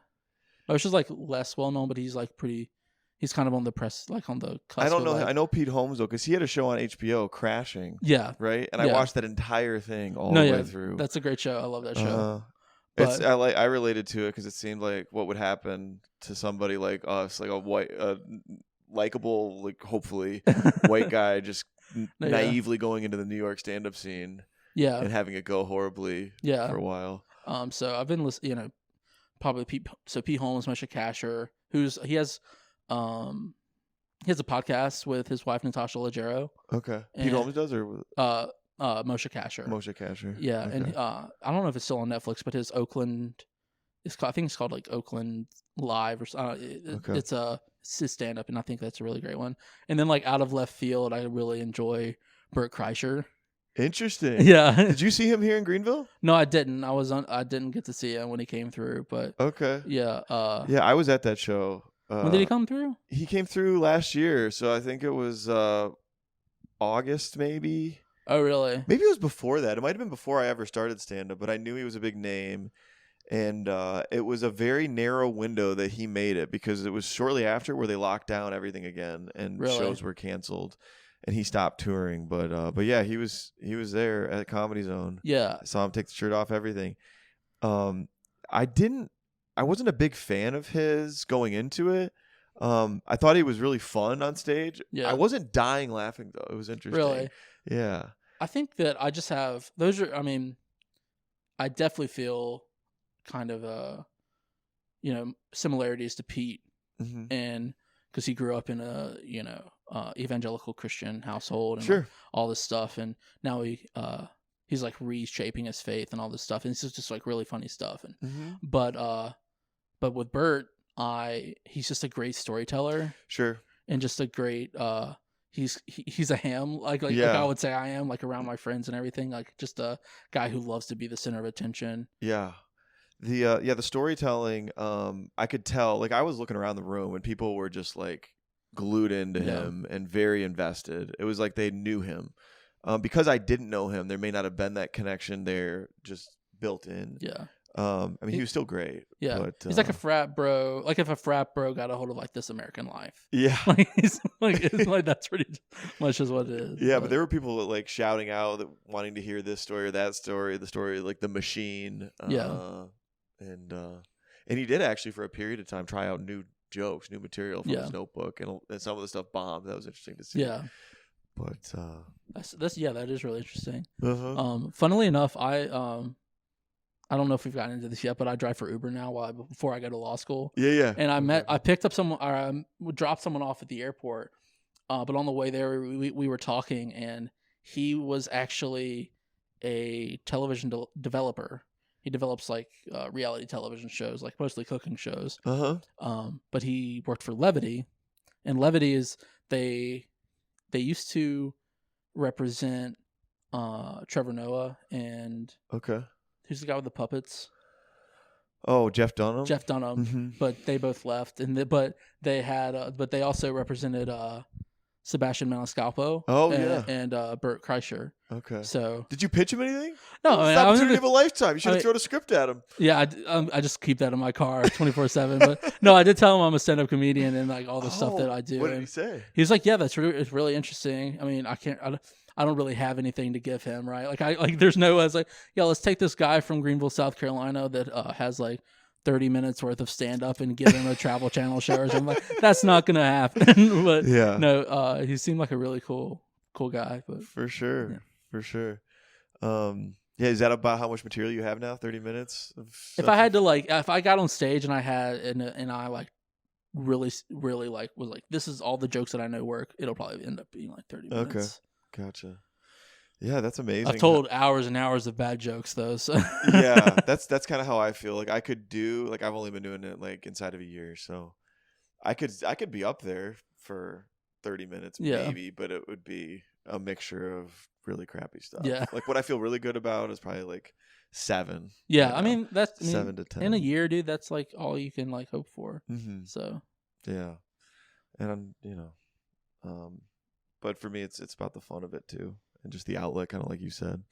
S2: Moshe's like less well known, but he's like pretty. He's kind of on the press, like on the cusp.
S1: I don't know.
S2: Like,
S1: I know Pete Holmes though, because he had a show on HBO, Crashing.
S2: Yeah.
S1: Right. And I watched that entire thing all the way through.
S2: That's a great show. I love that show.
S1: I related to it because it seemed like what would happen to somebody like us, like a white, likable, like hopefully white guy, just naively going into the New York stand-up scene, and having it go horribly, for a while.
S2: So I've been listening, probably Pete Holmes, Moshe Kasher, he has a podcast with his wife Natasha Leggero. Okay,
S1: Pete Holmes does, or
S2: Moshe Kasher.
S1: Moshe Kasher.
S2: Yeah, okay. And I don't know if it's still on Netflix, but his Oakland, I think it's called like Oakland Live or something. It's his stand up, and I think that's a really great one. And then like out of left field, I really enjoy Bert Kreischer.
S1: Interesting.
S2: Yeah.
S1: Did you see him here in Greenville?
S2: No, I didn't. I didn't get to see him when he came through, but
S1: okay.
S2: Yeah.
S1: Yeah, I was at that show.
S2: When did he come through?
S1: He came through last year, so I think it was August maybe.
S2: Oh, really?
S1: Maybe it was before that. It might have been before I ever started stand-up, but I knew he was a big name. And it was a very narrow window that he made it, because it was shortly after where they locked down everything again and shows were canceled and he stopped touring. But yeah, he was there at Comedy Zone.
S2: Yeah.
S1: I saw him take the shirt off, everything. I wasn't a big fan of his going into it. I thought he was really fun on stage. Yeah. I wasn't dying laughing though. It was interesting.
S2: Really?
S1: Yeah.
S2: I think that I just have I definitely feel kind of similarities to Pete, and because he grew up in a evangelical Christian household and like, all this stuff, and now he's like reshaping his faith and all this stuff, and it's just like really funny stuff. And but with Bert, he's just a great storyteller, and just a great he's a ham like I would say I am, like around my friends and everything, like just a guy who loves to be the center of attention.
S1: Yeah. The storytelling, I could tell, like I was looking around the room and people were just like glued into him and very invested. It was like they knew him. Because I didn't know him, there may not have been that connection there just built in. Yeah. He was still great.
S2: Yeah. But, he's like a frat bro. Like if a frat bro got a hold of like This American Life.
S1: Yeah.
S2: It's like that's pretty much is what it is.
S1: Yeah, but there were people that like shouting out that wanting to hear this story or that story, the story like The Machine. And he did actually for a period of time try out new jokes, new material from his notebook, and some of the stuff bombed. That was interesting to see.
S2: Yeah.
S1: But
S2: that is really interesting. Funnily enough, I don't know if we've gotten into this yet, but I drive for Uber now before I go to law school.
S1: Yeah.
S2: And I picked up someone, or dropped someone off at the airport. But on the way there, we were talking, and he was actually a television developer. He develops like reality television shows, like mostly cooking shows. But he worked for Levity, And Levity is they used to represent Trevor Noah and
S1: Okay.
S2: who's the guy with the puppets?
S1: Oh, Jeff Dunham.
S2: Jeff Dunham.
S1: Mm-hmm.
S2: But they both left, but they also represented Sebastian Maniscalco.
S1: Oh, yeah.
S2: And Bert Kreischer.
S1: Okay.
S2: So
S1: did you pitch him anything?
S2: no,
S1: It's
S2: I mean,
S1: the opportunity of a lifetime. You should have thrown a script at him.
S2: Yeah, I just keep that in my car 24/7. But no, I did tell him I'm a stand-up comedian and like all the stuff that I do.
S1: What did he say?
S2: He's like, yeah, it's really interesting. I mean, I don't really have anything to give him, right? There's no, I was like, yeah, let's take this guy from Greenville, South Carolina that has like 30 minutes worth of stand-up and give him a Travel Channel show or something. Like, that's not gonna happen. But
S1: yeah,
S2: no, he seemed like a really cool guy. But
S1: for sure,
S2: yeah.
S1: For sure. Yeah, is that about how much material you have now? 30 minutes?
S2: If I had to if I got on stage and I had and I like really like was like, this is all the jokes that I know work, it'll probably end up being like 30 minutes.
S1: Okay, gotcha. Yeah, that's amazing.
S2: I've told hours and hours of bad jokes though. So
S1: yeah, that's kind of how I feel. Like I could do like I've only been doing it like inside of a year, so I could be up there for 30 minutes maybe, but it would be a mixture of really crappy stuff.
S2: Yeah.
S1: Like what I feel really good about is probably like 7.
S2: Yeah, I mean that's
S1: 7 to 10
S2: in a year, dude. That's like all you can like hope for.
S1: Mm-hmm.
S2: So
S1: yeah, and but for me it's about the fun of it too, and just the outlet, kind of like you said.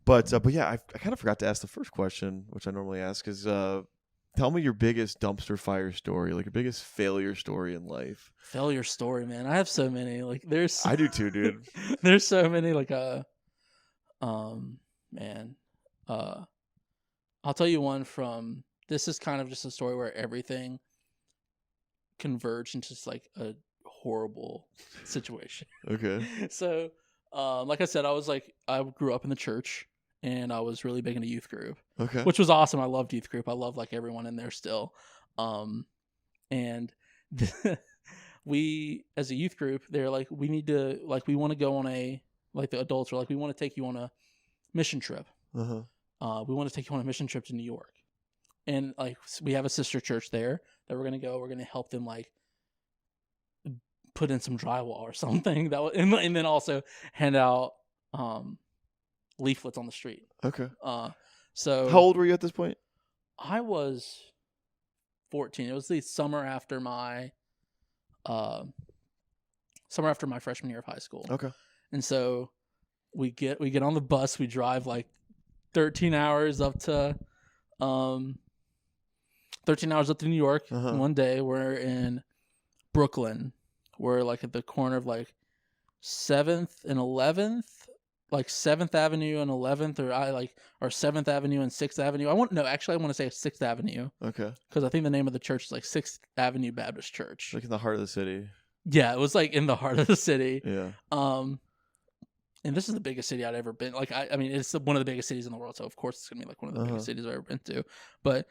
S1: But yeah, I kind of forgot to ask the first question, which I normally ask, is tell me your biggest dumpster fire story, like your biggest failure story in life.
S2: Failure story, man. I have so many. Like there's
S1: I do too, dude.
S2: There's so many. Like man. I'll tell you one from. This is kind of just a story where everything converged into just like a horrible situation.
S1: Okay.
S2: So, like I said, I grew up in the church. And I was really big in a youth group,
S1: Okay.
S2: which was awesome. I loved youth group. I love like everyone in there still. And we, as a youth group, they're like, we need to, like, we want to go on the adults are like, we want to take you on a mission trip.
S1: Uh-huh.
S2: We want to take you on a mission trip to New York. And like, we have a sister church there that we're going to go. We're going to help them like put in some drywall or something and then also hand out, leaflets on the street.
S1: Okay.
S2: So
S1: how old were you at this point?
S2: I was 14. It was the summer after my freshman year of high school.
S1: Okay.
S2: And so we get on the bus, we drive like 13 hours up to New York.
S1: Uh-huh.
S2: One day we're in Brooklyn. We're like at the corner of like 7th and 11th. Like 7th Avenue and 11th, or 7th Avenue and 6th Avenue. I want to say 6th Avenue.
S1: Okay.
S2: Because I think the name of the church is like 6th Avenue Baptist Church.
S1: Like in the heart of the city.
S2: Yeah, it was like in the heart of the city.
S1: Yeah.
S2: And this is the biggest city I'd ever been. Like, I mean, it's one of the biggest cities in the world, so of course it's gonna be like one of the biggest cities I've ever been to. But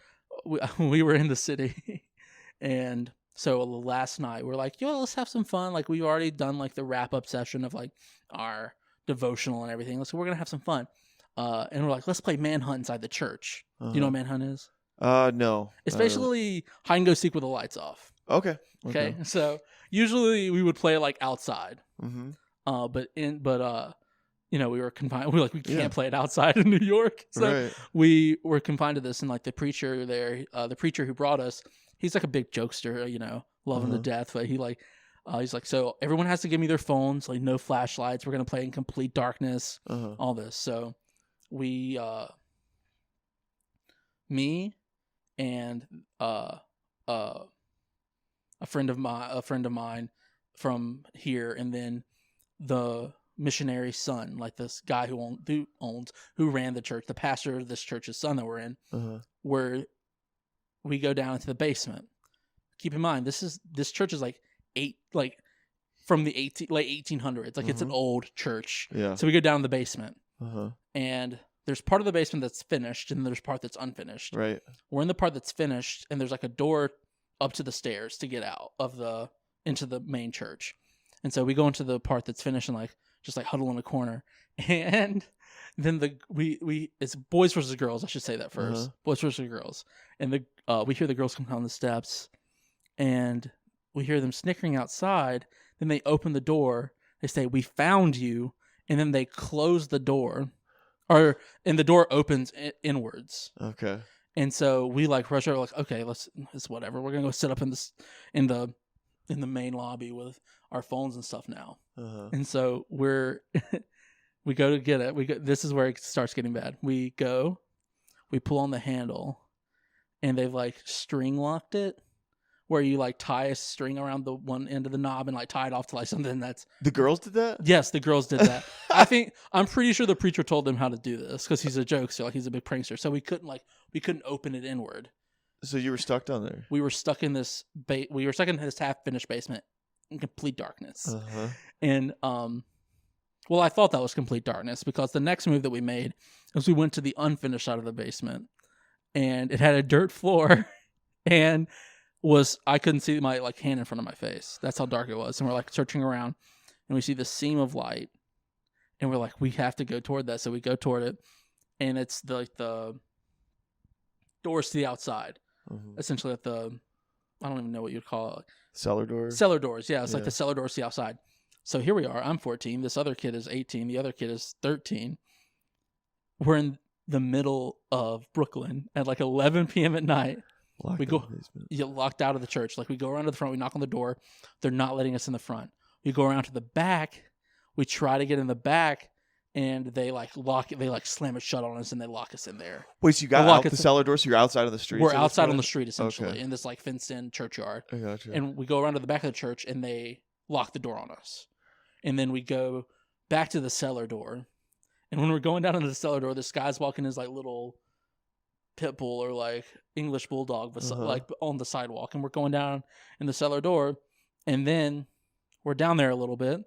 S2: we were in the city, and so last night we're like, yo, let's have some fun. Like we've already done like the wrap up session of like our devotional and everything. So we're gonna have some fun. And we're like, let's play Manhunt inside the church.
S1: Uh-huh.
S2: Do you know what Manhunt is?
S1: No.
S2: It's basically hide and go seek with the lights off.
S1: Okay.
S2: Okay. So usually we would play like outside.
S1: Mm-hmm.
S2: But we were confined. We can't play it outside in New York. So we were confined to this, and like the preacher there, the preacher who brought us, he's like a big jokester, love him to death, but he's like, so everyone has to give me their phones, like no flashlights. We're going to play in complete darkness, all this. So we, me and a friend of mine from here, and then the missionary's son, like this guy who ran the church, the pastor of this church's son that we're in, where we go down into the basement. Keep in mind, this church is from the late 1800s. Like it's an old church.
S1: Yeah.
S2: So we go down in the basement, and there's part of the basement that's finished, and there's part that's unfinished.
S1: Right. We're
S2: in the part that's finished, and there's like a door up to the stairs to get out into the main church. And so we go into the part that's finished and just huddle in a corner. And then it's boys versus girls. I should say that first. Boys versus girls. And we hear the girls come down the steps, and we hear them snickering outside. Then they open the door. They say, "We found you," and then they close the door, and the door opens inwards.
S1: Okay.
S2: And so we like rush over, like, okay, it's whatever. We're gonna go sit up in the main lobby with our phones and stuff now. And so we go to get it. This is where it starts getting bad. We pull on the handle, and they've like string locked it, where you like tie a string around the one end of the knob and like tie it off to like something that's.
S1: The girls did that?
S2: Yes, the girls did that. I'm pretty sure the preacher told them how to do this because he's a jokester, like he's a big prankster. So we couldn't open it inward.
S1: So you were stuck down there.
S2: We were stuck in this half finished basement in complete darkness. And well, I thought that was complete darkness because the next move that we made was we went to the unfinished side of the basement, and it had a dirt floor, and I couldn't see my like hand in front of my face. That's how dark it was. And we're like searching around, and we see the seam of light, and we're like, we have to go toward that. So we go toward it, and it's the doors to the outside, essentially at I don't even know what you'd call it.
S1: Cellar doors?
S2: Cellar doors, yeah. It's like the cellar doors to the outside. So here we are. I'm 14. This other kid is 18. The other kid is 13. We're in the middle of Brooklyn at like 11 p.m. at night. Locked out of the church. Like we go around to the front. We knock on the door. They're not letting us in the front. We go around to the back. We try to get in the back, and they like lock it. They like slam it shut on us, and they lock us in there.
S1: Wait, so you got out the cellar door, so you're outside on the street?
S2: We're outside on the street, essentially, in this like fenced-in churchyard.
S1: I gotcha.
S2: And we go around to the back of the church, and they lock the door on us. And then we go back to the cellar door. And when we're going down into the cellar door, this guy's walking his like little pit bull or like English bulldog like on the sidewalk. And we're going down in the cellar door. And then we're down there a little bit.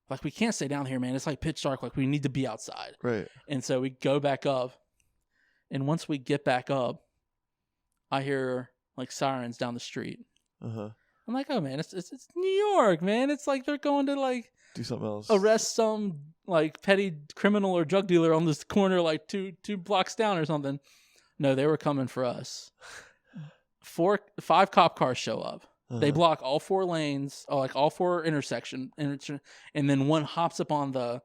S2: Like, we can't stay down here, man. It's like pitch dark. Like, we need to be outside. Right. And so we go back up. And once we get back up, I hear like sirens down the street. I'm like, oh man, it's New York, man. It's like they're going to like
S1: do something else,
S2: arrest some like petty criminal or drug dealer on this corner, like two blocks down or something. No, they were coming for us. 5 cop cars show up. They block all 4 lanes, like all 4 intersections, and then one hops up on the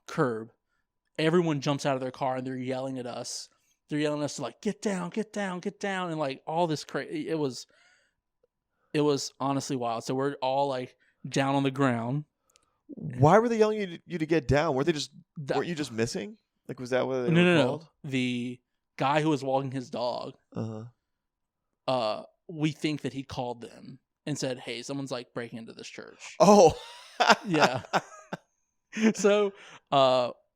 S2: curb. Everyone jumps out of their car and they're yelling at us. They're yelling at us to like, get down, get down, get down, and like all this crazy. It was honestly wild. So we're all like down on the ground.
S1: Why were they yelling you to get down? Weren't you just missing? Like, was that what they were called?
S2: No. The guy who was walking his dog, we think that he called them and said, hey, someone's like breaking into this church.
S1: Oh.
S2: Yeah. So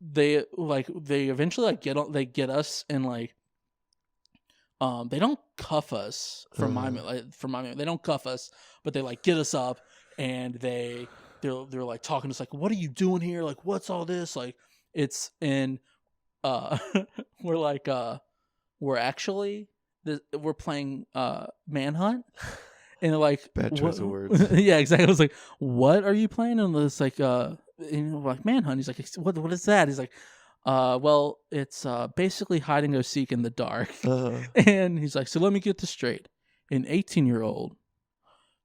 S2: they eventually like get us and like they don't cuff us from my memory. They don't cuff us, but they like get us up and they're like talking to us like, what are you doing here? Like, what's all this? Like, it's and we're like we're playing Manhunt. And they're like,
S1: bad choice of words.
S2: Yeah, exactly. I was like, what are you playing? And it's like and we're like, Manhunt. He's like, what is that? He's like, well, it's basically hide and go seek in the dark. And he's like, so let me get this straight. An 18-year-old,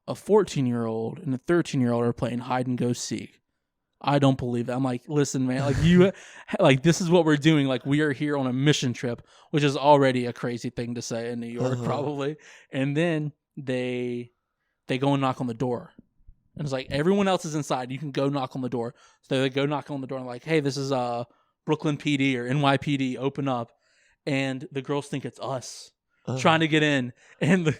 S2: a 14-year-old, and a 13-year-old are playing hide and go seek. I don't believe that. I'm like, listen, man, like you, like this is what we're doing. Like we are here on a mission trip, which is already a crazy thing to say in New York, probably. And then they go and knock on the door. And it's like, everyone else is inside. You can go knock on the door. So they go knock on the door and like, hey, this is Brooklyn PD or NYPD, open up. And the girls think it's us trying to get in. And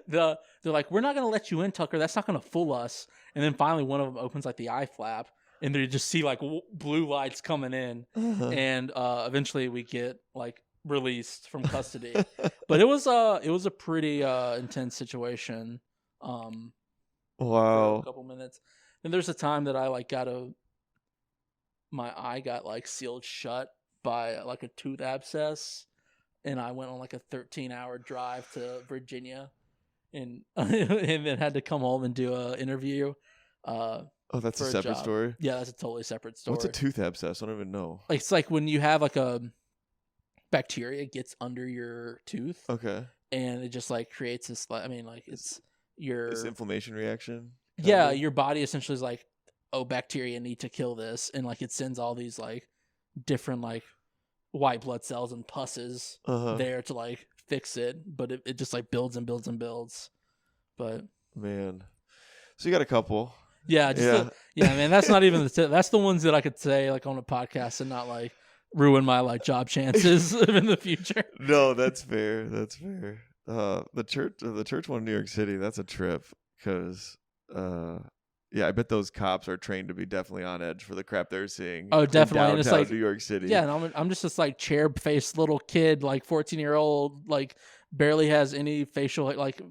S2: they're like, we're not going to let you in, Tucker. That's not going to fool us. And then finally one of them opens like the eye flap and they just see like blue lights coming in. And eventually we get like released from custody. But it was a pretty intense situation.
S1: Wow.
S2: For a couple minutes. Then there's a time that I like my eye got like sealed shut by like a tooth abscess, and I went on like a 13-hour drive to Virginia, and then had to come home and do an interview.
S1: Oh, that's a separate story? Yeah, that's
S2: a totally separate story.
S1: What's a tooth abscess? I don't even know.
S2: It's like when you have like a bacteria gets under your tooth.
S1: Okay.
S2: And it just like creates this, I mean, like it's
S1: this inflammation reaction.
S2: Yeah, your body essentially is like, oh, bacteria need to kill this, and like it sends all these like different like white blood cells and pusses there to like fix it, but it just like builds and builds and builds. But
S1: man, so you got a couple.
S2: Yeah, man. That's not even that's the ones that I could say like on a podcast and not like ruin my like job chances in the future.
S1: No, that's fair. That's fair. The church one in New York City, that's a trip because I bet those cops are trained to be definitely on edge for the crap they're seeing.
S2: Oh, definitely. And it's like
S1: New York City.
S2: Yeah, and I'm just this like chair-faced little kid, like 14-year-old, like barely has any facial like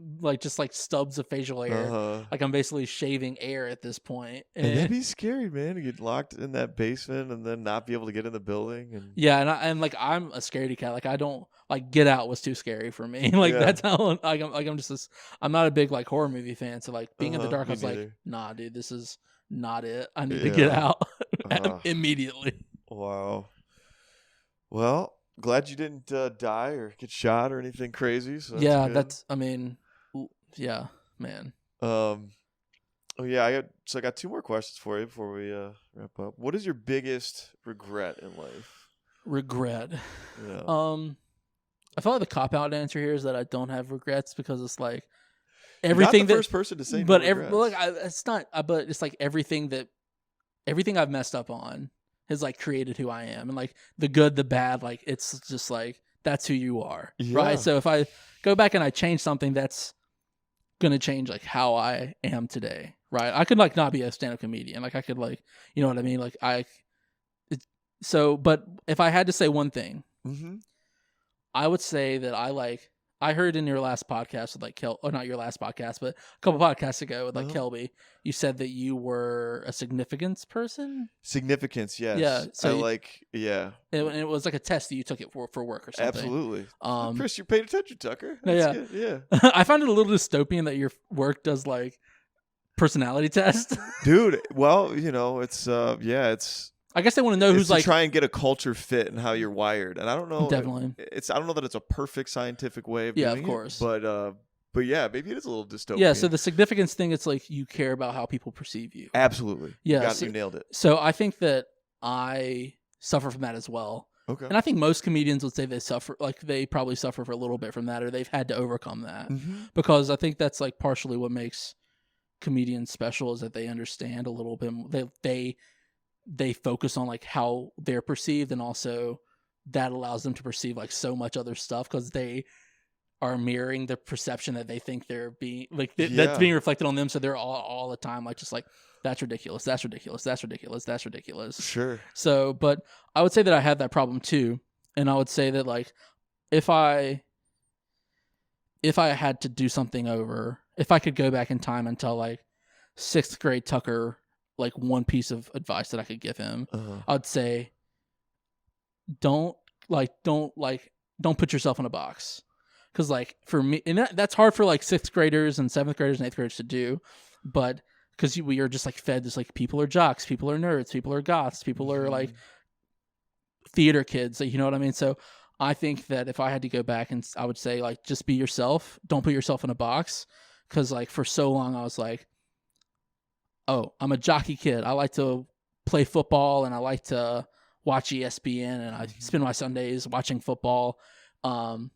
S2: just like stubs of facial hair. Like I'm basically shaving air at this point.
S1: And that'd be scary, man, to get locked in that basement and then not be able to get in the building. And
S2: yeah, and like I'm a scaredy cat. Like I don't like Get Out was too scary for me. Like that's how I'm just this. I'm not a big like horror movie fan. So like being in the dark, I was like, nah, dude, this is not it. I need to get out immediately.
S1: Wow. Well, glad you didn't die or get shot or anything crazy. So that's
S2: I mean, yeah, man.
S1: I got two more questions for you before we wrap up. What is your biggest regret in life?
S2: Regret.
S1: Yeah.
S2: I feel like the cop-out answer here is that I don't have regrets because it's like everything.
S1: You're not the first person to say,
S2: but
S1: regrets.
S2: It's not. But it's like everything I've messed up on has like created who I am, and like the good, the bad, like it's just like that's who you are, right? So if I go back and I change something, that's gonna change like how I am today, right? I could like not be a stand-up comedian, like I could like, you know what I mean, like but if I had to say one thing, I would say that I heard in your last podcast with like not your last podcast, but a couple podcasts ago with like Kelby, you said that you were a significance person.
S1: Significance, yes.
S2: Yeah. So
S1: it
S2: was like a test that you took it for work or something.
S1: Absolutely. Chris, you paid attention, Tucker.
S2: That's good.
S1: Yeah.
S2: I find it a little dystopian that your work does like personality tests.
S1: Dude, well, it's.
S2: I guess they want to know who's like
S1: try and get a culture fit and how you're wired, and I don't know.
S2: Definitely,
S1: I don't know that it's a perfect scientific way of doing it.
S2: Yeah, of course.
S1: But yeah, maybe it is a little dystopian.
S2: Yeah. So the significance thing, it's like you care about how people perceive you.
S1: Absolutely.
S2: Yeah.
S1: You nailed it.
S2: So I think that I suffer from that as well.
S1: Okay.
S2: And I think most comedians would say they probably suffer for a little bit from that, or they've had to overcome that because I think that's like partially what makes comedians special is that they understand a little bit. They focus on like how they're perceived, and also that allows them to perceive like so much other stuff because they are mirroring the perception that they think they're being like that's being reflected on them. So they're all the time like just like that's ridiculous, that's ridiculous, that's ridiculous, that's ridiculous.
S1: Sure.
S2: So, but I would say that I had that problem too, and I would say that like if I had to do something over, if I could go back in time and tell like 6th grade Tucker like one piece of advice that I could give him, I'd say don't put yourself in a box. Cause like for me, and that's hard for like 6th graders and 7th graders and 8th graders to do, but cause we are just like fed this like people are jocks, people are nerds, people are goths, people are like theater kids, you know what I mean? So I think that if I had to go back, and I would say like just be yourself, don't put yourself in a box. Cause like for so long I was like, oh, I'm a jockey kid. I like to play football and I like to watch ESPN and I spend my Sundays watching football. But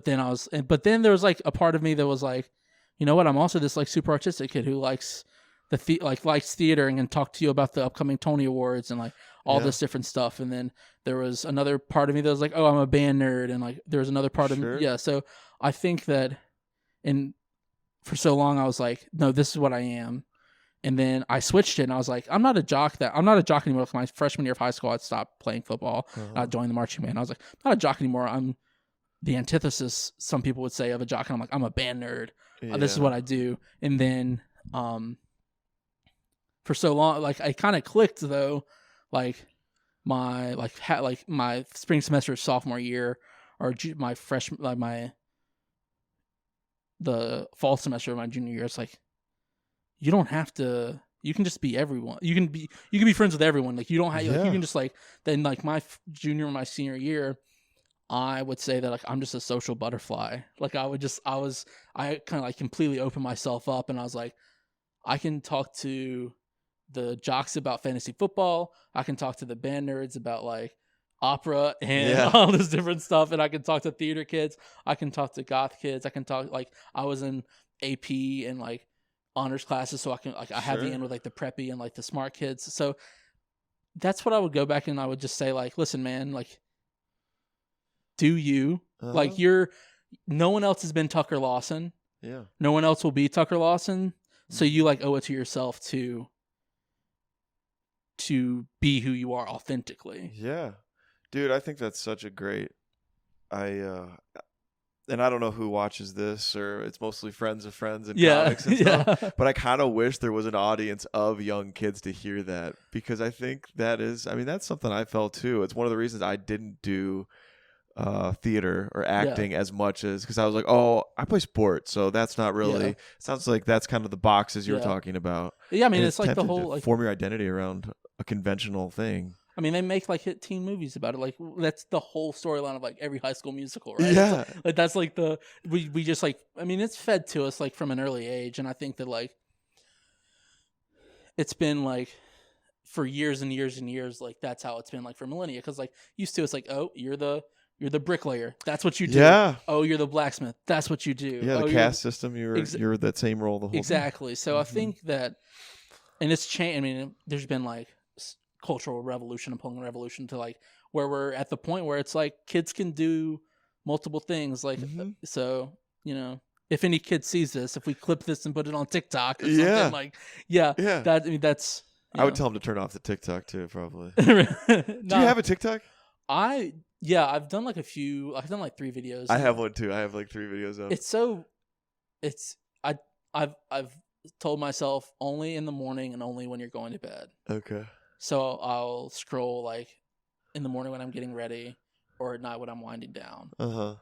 S2: then there was like a part of me that was like, you know what? I'm also this like super artistic kid who likes likes theater and can talk to you about the upcoming Tony Awards and like all this different stuff. And then there was another part of me that was like, oh, I'm a band nerd. And like, there was another part of me. Yeah. So I think that for so long I was like, no, this is what I am. And then I switched it and I was like, I'm not a jock anymore. Like my freshman year of high school, I'd stopped playing football. I joined the marching band. I was like, I'm not a jock anymore. I'm the antithesis, some people would say, of a jock. And I'm like, I'm a band nerd. This is what I do. And then for so long, like I kind of clicked though, like my spring semester of sophomore year or my freshman, like the fall semester of my junior year. It's like, you don't have to, you can just be everyone. You can be friends with everyone. Like you don't have, like, you can just like, then like my junior and my senior year, I would say that like I'm just a social butterfly. Like I kind of like completely opened myself up, and I was like, I can talk to the jocks about fantasy football. I can talk to the band nerds about like opera and all this different stuff, and I can talk to theater kids. I can talk to goth kids. I can talk like I was in AP and like honors classes, so I can like I have the end with like the preppy and like the smart kids. So that's what I would go back and I would just say like, listen, man, like, do you like no one else has been Tucker Lawson.
S1: Yeah.
S2: No one else will be Tucker Lawson. So you like owe it to yourself to be who you are authentically.
S1: Yeah. Dude, I think that's such a great and I don't know who watches this, or it's mostly friends of friends and comics and stuff. But I kind of wish there was an audience of young kids to hear that, because I think that's something I felt too. It's one of the reasons I didn't do theater or acting as much as, because I was like, oh, I play sports, so that's not really. Sounds like that's kind of the boxes you're talking about.
S2: Yeah, I mean,
S1: and
S2: it's like the whole like
S1: form your identity around a conventional thing.
S2: I mean, they make like hit teen movies about it. Like that's the whole storyline of like every High School Musical, right?
S1: Yeah,
S2: like that's like we just like, I mean, it's fed to us like from an early age, and I think that like it's been like for years and years and years, like that's how it's been like for millennia. Because like used to, it's like, oh, you're the bricklayer, that's what you do. Yeah. Oh, you're the blacksmith, that's what you do.
S1: Yeah, the caste system, you're that same role the whole
S2: exactly. So I think that, and it's changed. I mean, there's been like cultural revolution, Napoleon revolution, to like where we're at the point where it's like kids can do multiple things. Like, so, you know, if any kid sees this, if we clip this and put it on TikTok or something, like, that, I mean, that's,
S1: I would tell them to turn off the TikTok too, probably. Do you have a TikTok? I've
S2: done like I've done like 3 videos.
S1: I have one too. I have like 3 videos up.
S2: I've told myself only in the morning and only when you're going to bed.
S1: Okay.
S2: So I'll scroll like in the morning when I'm getting ready, or at night when I'm winding down.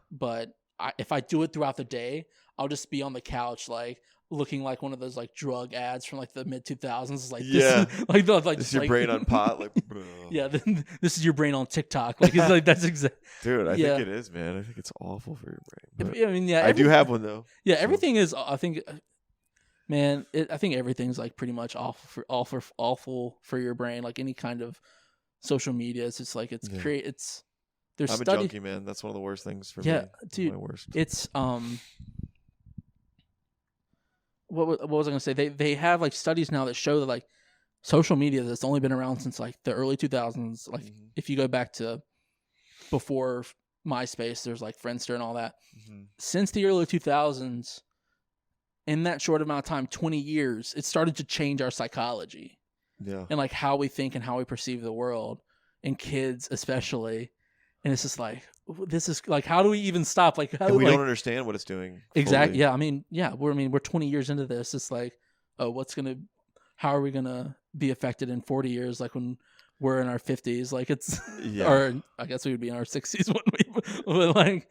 S2: But if I do it throughout the day, I'll just be on the couch like looking like one of those like drug ads from like the mid 2000s. It's like this is your
S1: brain on pot, like
S2: this is your brain on TikTok. Like it's like that's exactly.
S1: Dude, I think it is, man. I think it's awful for your brain. But
S2: I mean,
S1: I do have one though.
S2: Yeah, everything is. I think. Man, I think everything's like pretty much awful for your brain. Like any kind of social media, it's just like it's there's
S1: I'm a junkie, man. That's one of the worst things for me.
S2: Yeah, dude.
S1: My worst.
S2: It's what was I gonna say? They have like studies now that show that like social media that's only been around since like the early 2000s. Like if you go back to before MySpace, there's like Friendster and all that. Since the early 2000s. In that short amount of time, 20 years, it started to change our psychology. Yeah. And like how we think and how we perceive the world, and kids especially. And it's just like, this is like, how do we even stop? Like, how
S1: we don't understand what it's doing.
S2: Exactly. Yeah. I mean, we're 20 years into this. It's like, oh, how are we going to be affected in 40 years? Like when we're in our 50s, like it's, or I guess we would be in our 60s when we, but like,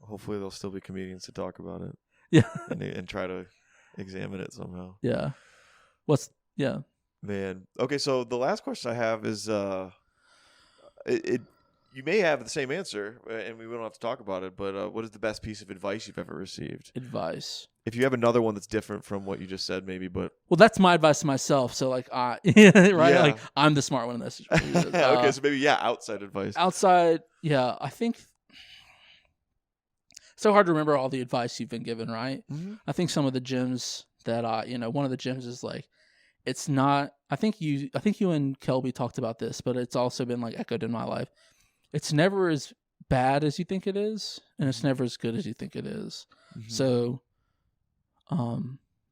S1: Hopefully there'll still be comedians to talk about it.
S2: Yeah.
S1: and try to examine it somehow.
S2: Yeah.
S1: Man. Okay, so the last question I have is you may have the same answer, and we don't have to talk about it, but what is the best piece of advice you've ever received?
S2: Advice.
S1: If you have another one that's different from what you just said, maybe, but...
S2: Well, that's my advice to myself, so like, right? Yeah. Like, I'm the smart one in this.
S1: Okay, so maybe, outside advice.
S2: Outside, I think... So hard to remember all the advice you've been given, right? I think some of the gyms that one of the gyms is like, it's not. I think you and Kelby talked about this, but it's also been like echoed in my life. It's never as bad as you think it is, and it's never as good as you think it is. So,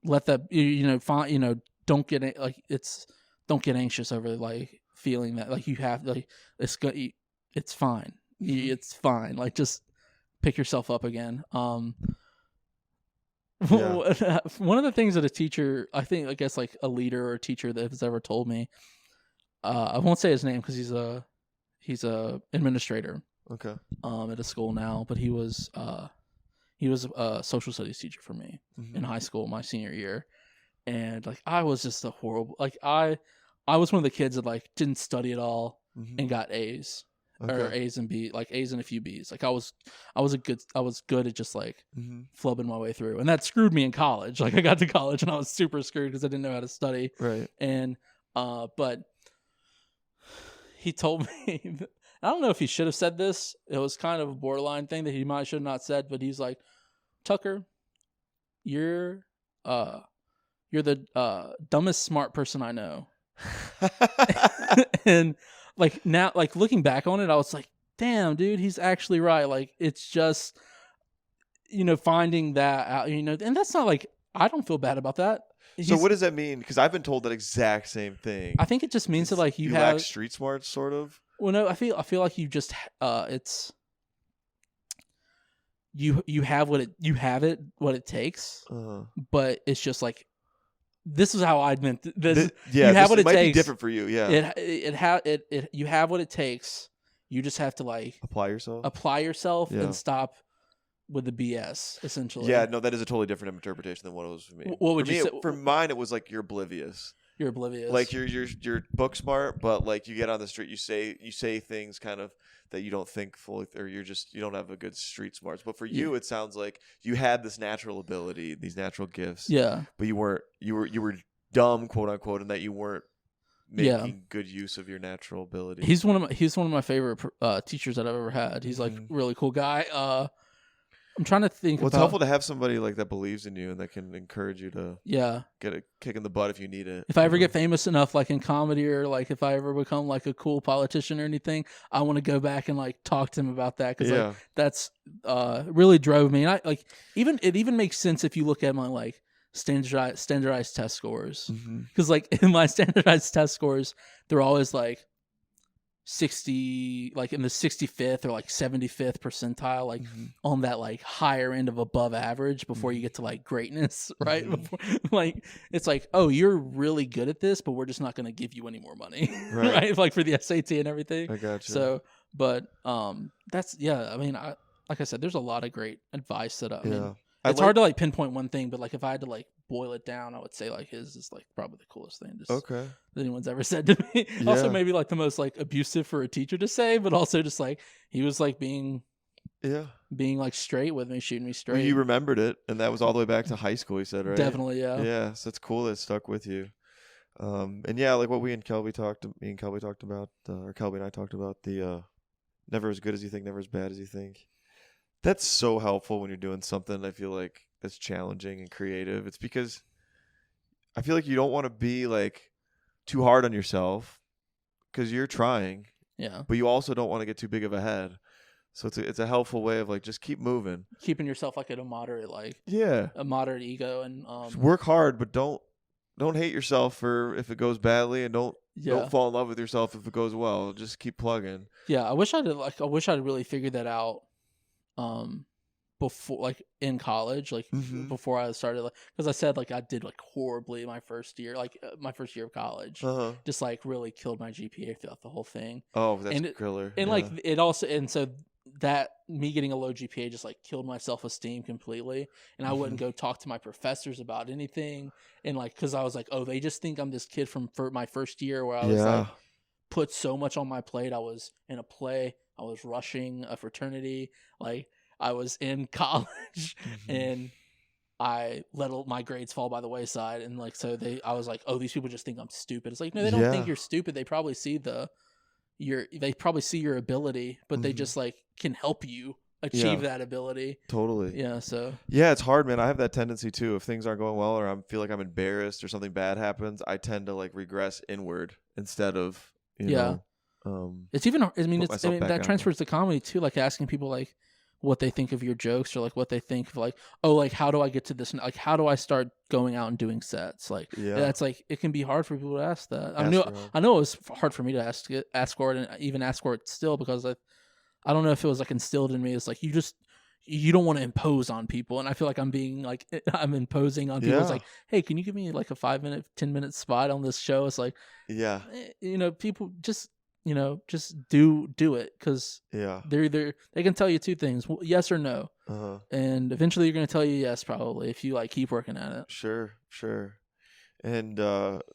S2: let that don't get don't get anxious over like feeling that like you have like it's good. It's fine. It's fine. Like just. Pick yourself up again. One of the things that a teacher, I guess like a leader or a teacher that has ever told me, I won't say his name because he's a administrator.
S1: Okay.
S2: At a school now, but he was a social studies teacher for me in high school, my senior year, and like I was just a horrible, like I was one of the kids that like didn't study at all and got A's. or A's and B, like A's and a few B's. Like I was good at just like flubbing my way through, and that screwed me in college. Like I got to college and I was super screwed because I didn't know how to study.
S1: Right.
S2: And but he told me, I don't know if he should have said this. It was kind of a borderline thing that he might should have not said, but he's like, Tucker, you're the dumbest smart person I know. And like now, like looking back on it, I was like, damn, dude, he's actually right. Like it's just, finding that out, and that's not like, I don't feel bad about that.
S1: So what does that mean? Because I've been told that exact same thing.
S2: I think it just means that like you
S1: lack street smarts, sort of.
S2: Well, no, I feel like you just it's you have what it takes, but it's just like this is how I meant this.
S1: Yeah,
S2: you have what it
S1: might
S2: takes.
S1: Be different for you. Yeah,
S2: you have what it takes. You just have to like
S1: apply yourself
S2: and stop with the BS, essentially.
S1: Yeah, no, that is a totally different interpretation than what it was for me.
S2: What would you say?
S1: For mine, it was like you're oblivious.
S2: You're oblivious.
S1: Like you're book smart, but like you get on the street, you say things kind of that you don't think fully, or you don't have a good street smarts. But for you, it sounds like you had this natural ability, these natural gifts.
S2: Yeah.
S1: But you were dumb, quote unquote, and that you weren't making good use of your natural ability.
S2: He's one of my favorite teachers that I've ever had. He's like really cool guy. I'm trying to think.
S1: Well, it's helpful to have somebody like that believes in you and that can encourage you to get a kick in the butt if you need it.
S2: If I ever get famous enough, like in comedy, or like if I ever become like a cool politician or anything, I want to go back and like talk to him about that, because like that's really drove me. And I like it even makes sense if you look at my like standardized test scores, because like in my standardized test scores, they're always like 60, like in the 65th or like 75th percentile, like on that like higher end of above average before you get to like greatness, right? Before, like it's like, oh, you're really good at this, but we're just not going to give you any more money, right? Like for the SAT and everything.
S1: I got you.
S2: So, but that's I mean, like I said, there's a lot of great advice that I mean, it's hard to like pinpoint one thing, but like if I had to like boil it down, I would say like his is like probably the coolest thing that anyone's ever said to me. Also maybe like the most like abusive for a teacher to say, but also just like he was like being like straight with me, shooting me straight.
S1: Well, you remembered it, and that was all the way back to high school, you said, right?
S2: Definitely, yeah.
S1: Yeah, so it's cool that it stuck with you. And yeah, like what me and Kelby talked about, or Kelby and I talked about, the never as good as you think, never as bad as you think. That's so helpful when you're doing something I feel like that's challenging and creative. It's because I feel like you don't want to be like too hard on yourself because you're trying.
S2: Yeah.
S1: But you also don't want to get too big of a head. So it's a helpful way of like just keep moving.
S2: Keeping yourself like at a moderate a moderate ego, and
S1: just work hard, but don't hate yourself for if it goes badly, and don't fall in love with yourself if it goes well. Just keep plugging.
S2: Yeah, I wish I'd really figured that out before, like in college, like before I started, like, because I said like I did like horribly my first year, my first year of college, just like really killed my GPA throughout the whole thing.
S1: Oh, that's killer.
S2: And like it also, and so that me getting a low GPA just like killed my self-esteem completely, and I wouldn't go talk to my professors about anything, and like because I was like, oh, they just think I'm this kid from my first year where I was like put so much on my plate. I was in a play, I was rushing a fraternity, like I was in college, and I let my grades fall by the wayside, and like so I was like, oh, these people just think I'm stupid. It's like, no, they don't think you're stupid. They probably see your ability, but they just like can help you achieve that ability.
S1: Totally.
S2: Yeah. So
S1: it's hard, man. I have that tendency too. If things aren't going well, or I feel like I'm embarrassed, or something bad happens, I tend to like regress inward instead of you know.
S2: It's even. I mean, that transfers to comedy too. Like asking people like what they think of your jokes, or like what they think of like, oh, like how do I get to this? Like how do I start going out and doing sets? Like that's like it can be hard for people to ask that. I know it was hard for me to ask for it, and even ask for it still, because I don't know if it was like instilled in me. It's like you don't want to impose on people, and I feel like I'm being like I'm imposing on people. It's like, hey, can you give me like a 5-minute, 10-minute spot on this show? It's like people just do it, because they can tell you two things, yes or no, and eventually you're going to tell you yes, probably, if you like keep working at it.
S1: Sure. And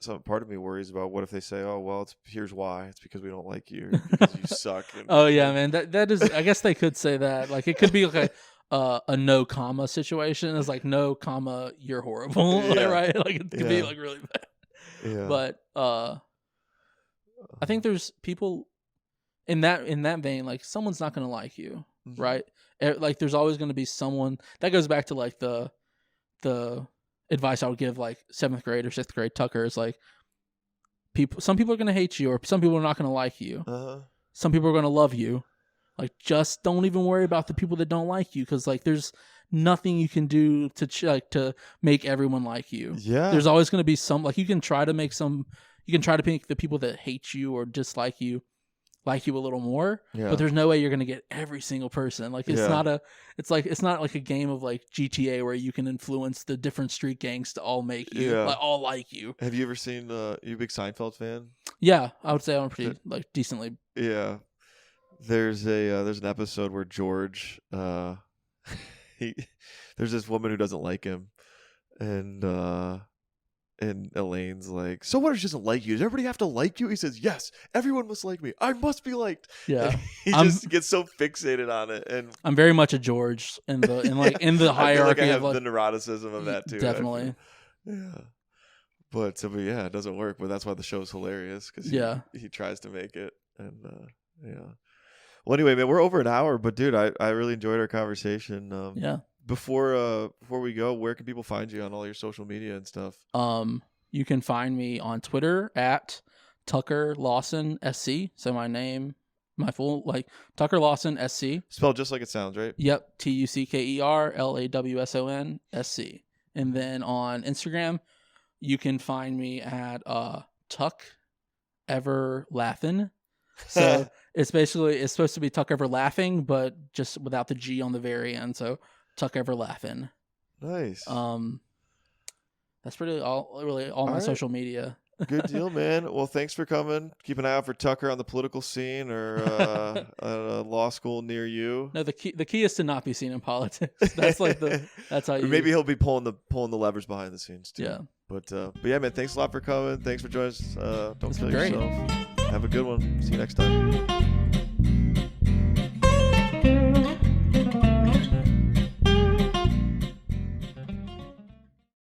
S1: some part of me worries about what if they say, "Oh, well, here's why. It's because we don't like you because you suck." And,
S2: oh yeah, man. That is. I guess they could say that. Like it could be like a no comma situation. It's like no comma, you're horrible, right? Like it could be like really bad.
S1: Yeah.
S2: But I think there's people in that vein. Like someone's not gonna like you, right? Like there's always gonna be someone. That goes back to like the advice I would give like 7th grade or 6th grade Tucker is like some people are going to hate you or some people are not going to like you. Some people are going to love you. Like just don't even worry about the people that don't like you because like there's nothing you can do to make everyone like you.
S1: Yeah.
S2: There's always going to be some like you can try to make the people that hate you or dislike you like you a little more, but there's no way you're gonna get every single person. Like it's not like a game of like GTA where you can influence the different street gangs to all make you all like you.
S1: Have you ever seen? You a big Seinfeld fan?
S2: Yeah, I would say I'm pretty like decently.
S1: Yeah, there's an episode where George there's this woman who doesn't like him, and Elaine's like, so what if she doesn't like you? Does everybody have to like you? He says, yes, everyone must like me. I must be liked.
S2: Yeah.
S1: And he just gets so fixated on it. And
S2: I'm very much a George in the hierarchy
S1: I have
S2: of
S1: the neuroticism of that too.
S2: Definitely.
S1: Yeah. But it doesn't work. But that's why the show's hilarious because he tries to make it. And Well, anyway, man, we're over an hour. But dude, I really enjoyed our conversation. Before we go, where can people find you on all your social media and stuff?
S2: You can find me on Twitter at Tucker Lawson SC. So my name, my full Tucker Lawson SC.
S1: Spelled just like it sounds, right?
S2: Yep, TuckerLawson SC. And then on Instagram, you can find me at Tuck Ever Laughin'. So it's supposed to be Tuck Ever Laughing, but just without the G on the very end. So Tuck Ever Laughin'.
S1: Nice.
S2: That's really all my social media.
S1: Good deal, man. Well, thanks for coming. Keep an eye out for Tucker on the political scene or at a law school near you.
S2: No, the key is to not be seen in politics. That's that's how you.
S1: Maybe he'll be pulling the levers behind the scenes too.
S2: Yeah.
S1: But yeah, man. Thanks a lot for coming. Thanks for joining us. Don't kill yourself. Have a good one. See you next time.